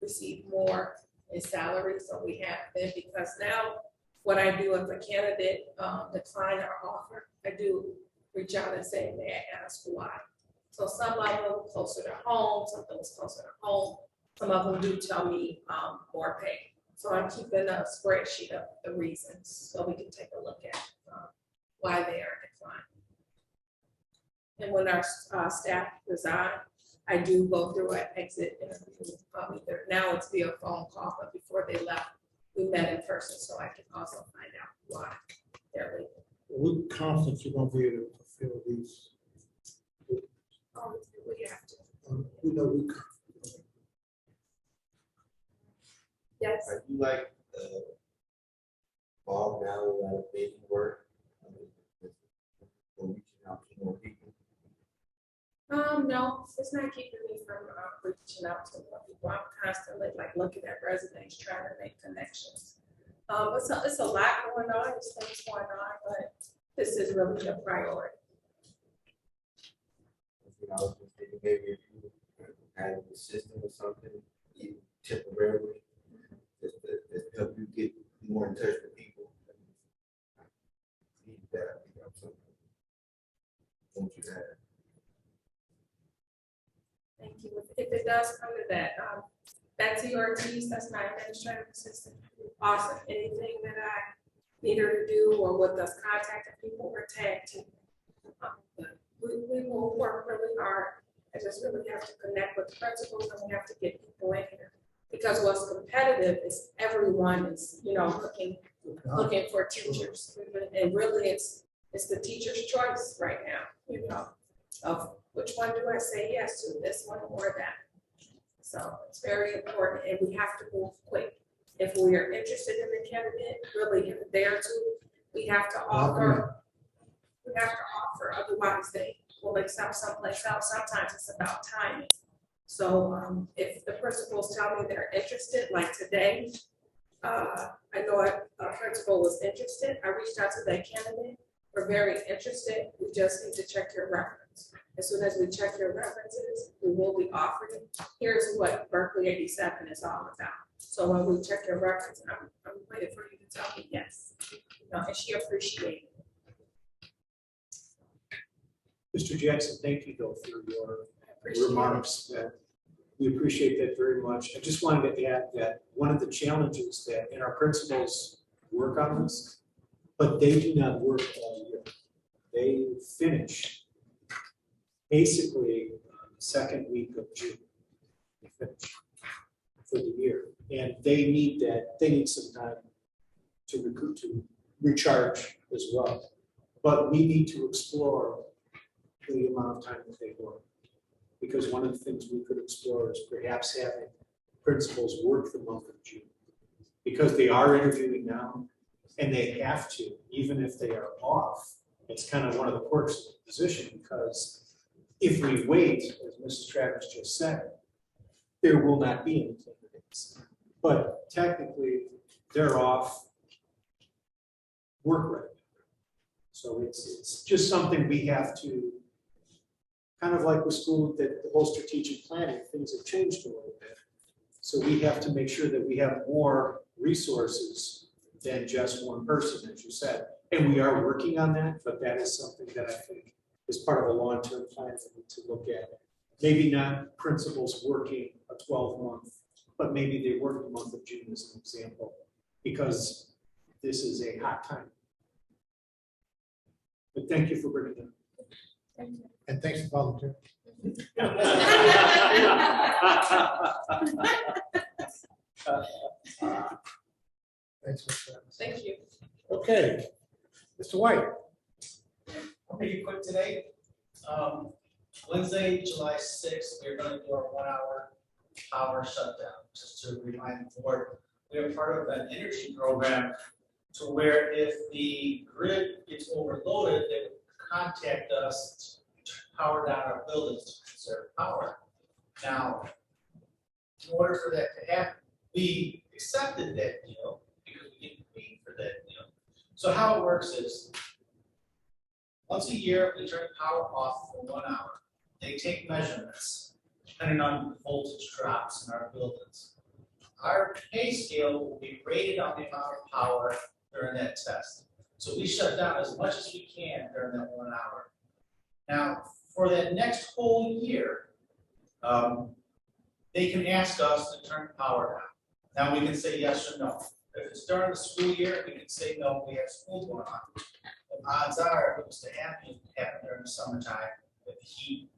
receive more in salary. So we have been, because now what I do if a candidate decline our offer, I do reach out and say, may I ask why? So some of them closer to home, some of them closer to home. Some of them do tell me more pay. So I'm keeping a spreadsheet of the reasons so we can take a look at why they are declining. And when our staff resign, I do go through an exit interview. Either now it's via phone call, but before they left, we met in person, so I can also find out why they're leaving.
We're confident you're going to be able to fulfill these.
We have to.
We know we confident.
Yes.
Are you like Bob now about making work? Or reaching out to more people?
No, it's not keeping me from reaching out to more people. I'm constantly like looking at resumes, trying to make connections. It's a lot going on, there's things going on, but this is really a priority.
You know, I was just thinking maybe if you had a system or something, even temporarily, just to help you get more in touch with people. Need that, you know, something. Don't you have?
Thank you. If it does come to that, Betsy Ortiz, that's my administrative assistant. Awesome. Anything that I need her to do or with us contacting people, we're tagged to. We will work really hard. I just really have to connect with the principals and we have to get people in here. Because what's competitive is everyone is, you know, looking looking for teachers. And really, it's the teacher's choice right now, you know, of which one do I say yes to, this one or that. So it's very important, and we have to move quick. If we are interested in the candidate, really there too, we have to offer. Otherwise they will accept someplace else. Sometimes it's about timing. So if the principals tell me they're interested, like today, I know a principal was interested. I reached out to that candidate. We're very interested. We just need to check your reference. As soon as we check your references, we will be offering. Here's what Berkeley 87 is all about. So when we check your reference, I'm waiting for you to tell me yes. You know, and she appreciated it.
Mr. Jackson, thank you though for your
Appreciate it.
remarks. We appreciate that very much. I just wanted to add that one of the challenges that, and our principals work on this, but they do not work all year. They finish basically the second week of June. They finish for the year. And they need some time to recruit, to recharge as well. But we need to explore the amount of time that they work. Because one of the things we could explore is perhaps having principals work the month of June. Because they are interviewing now, and they have to, even if they are off. It's kind of one of the quirks of the position, because if we wait, as Mrs. Travis just said, there will not be any candidates. But technically, they're off work right now. So it's just something we have to, kind of like with school, that the whole strategic planning, things have changed a little bit. So we have to make sure that we have more resources than just one person, as you said. And we are working on that, but that is something that I think is part of a long-term plan that we need to look at. Maybe not principals working a 12-month, but maybe they work the month of June as an example, because this is a hot time. But thank you for bringing it up.
Thank you.
And thanks for volunteering. Thanks, Mr. Evans.
Thank you.
Okay, Mr. White.
I'll make it quick today. Wednesday, July 6th, we're going to do our 1 hour power shutdown. Just to remind the board, we are part of an energy program to where if the grid gets overloaded, they would contact us to power down our buildings to conserve power. Now, in order for that to happen, we accepted that deal because we get paid for that deal. So how it works is, once a year, we turn power off for 1 hour. They take measurements, depending on the voltage drops in our buildings. Our pay scale will be rated on the amount of power during that test. So we shut down as much as we can during that 1 hour. Now, for that next whole year, they can ask us to turn power down. Now, we can say yes or no. If it's during the school year, we can say no, we have school going on. The odds are, if it was to happen during the summertime with the heat,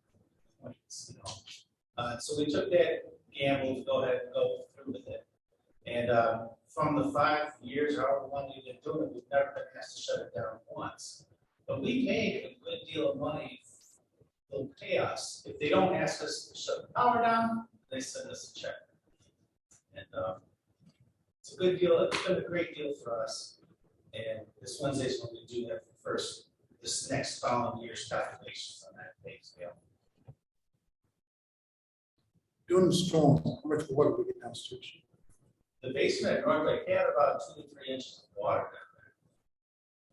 you know. So we took that gamble to go ahead and go through with it. And from the 5 years, however long we've been doing it, we've never been asked to shut it down once. But we made a good deal of money. They'll pay us. If they don't ask us to shut the power down, they send us a check. And it's a good deal. It's been a great deal for us. And this Wednesday is when we do that for this next following year's calculations on that pay scale.
During the storm, how much water we get downstairs?
The basement at North Lake had about 2 to 3 inches of water down there.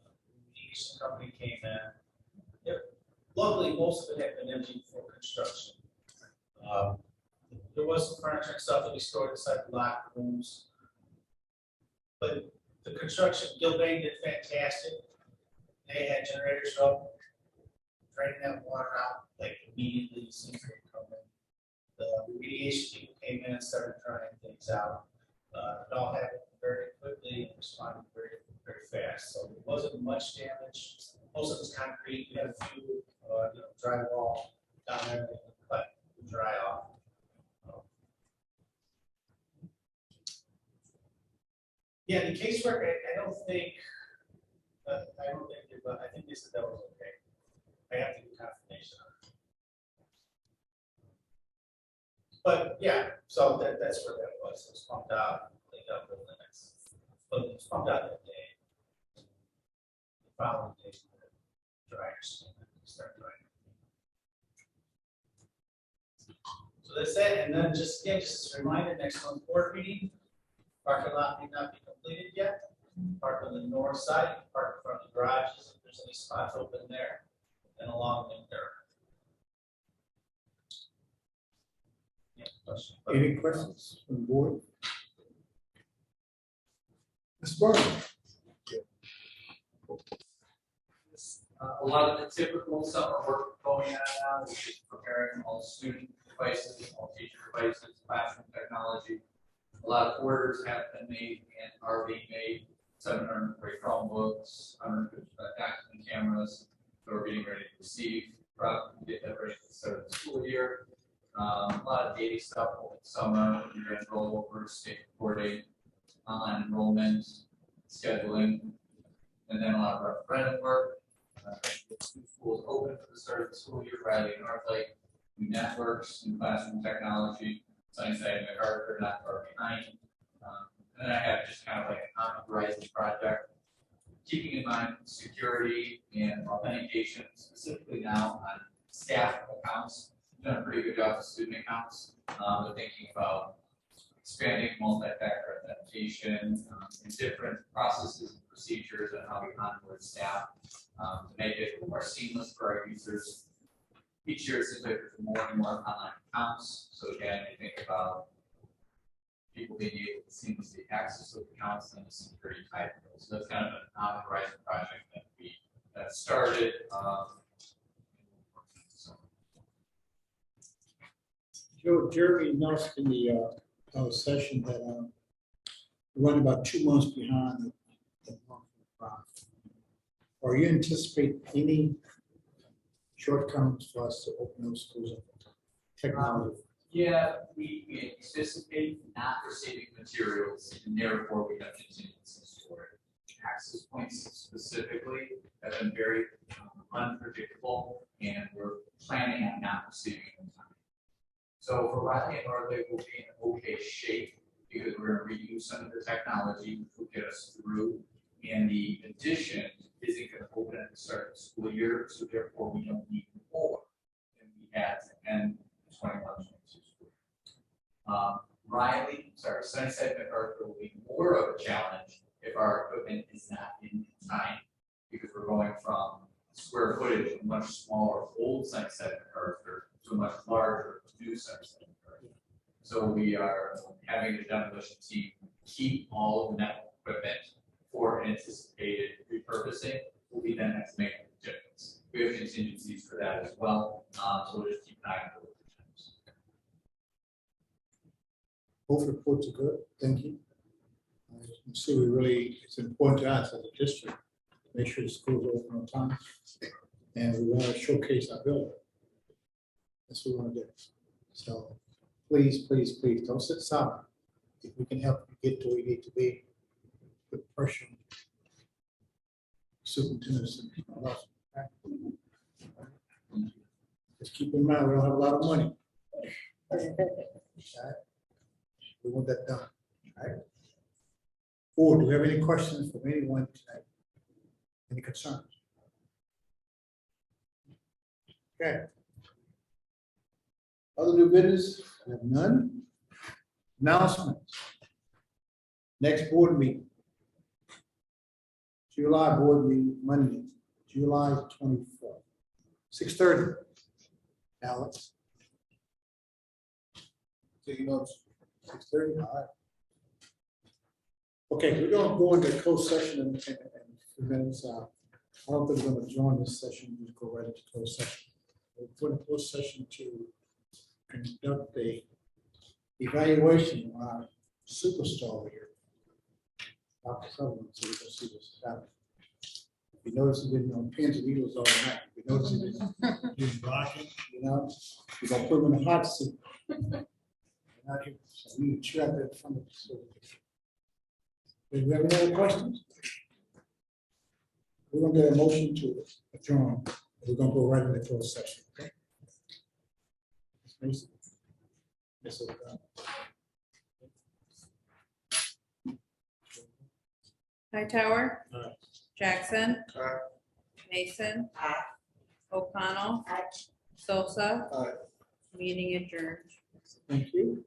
The irrigation company came in. Luckily, most of it had been empty before construction. There was some furniture and stuff that we stored inside the locker rooms. But the construction, Gilbane did fantastic. They had generators up, draining that water out like immediately as soon as they come in. The remediation people came in and started drying things out. It all happened very quickly and responded very, very fast. So there wasn't much damage. Most of it was concrete. We had a few drywall down there that we cut and dry off. Yeah, the casework, I don't think, but I think they said that was okay. I have to get confirmation on it. But yeah, so that's where that was. It was pumped out, cleaned up over the next, but it was pumped out that day. The following day, the dryers start drying. So that's it, and then just as a reminder, next month's board meeting, parking lot may not be completed yet. Park on the north side, park in front of the garages, if there's any spots open there, and along there. Yeah, question.
Any questions from the board? Ms. Barnes?
A lot of the typical summer work going on now is just preparing all student devices, all teacher devices, classroom technology. A lot of orders have been made and are being made. 700 Chromebooks, 100 document cameras that we're getting ready to receive. Probably get that ready for the start of the school year. A lot of data stuff over the summer, year-end rollover, state reporting, online enrollment, scheduling, and then a lot of referendum work. With 2 schools open for the start of the school year, Riley and Northlake, new networks, new classroom technology, Sunnyside and MacArthur not far behind. And then I have just kind of like an on-the-horizon project, keeping in mind security and authentication, specifically now on staff accounts. We've done a pretty good job with student accounts. We're thinking about expanding multi-factor authentication and different processes and procedures on how we onboard staff to make it more seamless for our users. Each year it seems like there's more and more online accounts. So again, you think about people being able to seamlessly access those accounts and the security type. So that's kind of an on-the-horizon project that started.
Joe, Jeremy announced in the session that we're running about 2 months behind the Are you anticipate any shortcomings for us to open those schools up? Technology.
Yeah, we anticipate not receiving materials, and therefore we have contingency storage. Access points specifically have been very unpredictable, and we're planning on not receiving them. So for Riley and Northlake, we'll be in okay shape because we're going to reuse some of the technology, which will get us through. And the addition isn't going to open at the start of the school year, so therefore we don't need more than we had to end 21-22 school year. Sunnyside MacArthur will be more of a challenge if our equipment is not in time, because we're going from square footage of much smaller old Sunnyside MacArthur to a much larger new Sunnyside MacArthur. So we are having the demolition team keep all of the network equipment for anticipated repurposing. Will be then have to make a difference. We have contingencies for that as well. So we'll just keep an eye on those.
Both reports are good. Thank you. You see, it's important to us as a district to make sure the schools are open on time. And we want to showcase our building. That's what we want to do. So please, please, please don't sit silent. If we can help you get to where you need to be, put pressure on superintendents and people else. Just keep in mind, we don't have a lot of money. Okay. We want that done. All right. Or do we have any questions from anyone tonight? Any concerns? Okay. Other new business? I have none. Announcements. Next board meeting. July board meeting, Monday, July 24th, 6:30. Alex. Taking notes. 6:30. All right. Okay, we're going to go into closed session in a few minutes. I don't think we're going to join this session. We go right into closed session. We're going to closed session to conduct a evaluation on our superstar here. Dr. Sutherland, so we can see what's happening. You notice he's been on pins and needles all night. You notice he's been rocking, you know, we're going to put him in a hot seat. So we need to check that from the facility. Do we have any other questions? We're gonna get a motion to adjourn. We're gonna go right into closed session, okay? Ms. Mason? Ms. O'Connor?
Hightower.
Aye.
Jackson.
Aye.
Mason. O'Connell. Sosa.
Aye.
Meeting adjourned.
Thank you.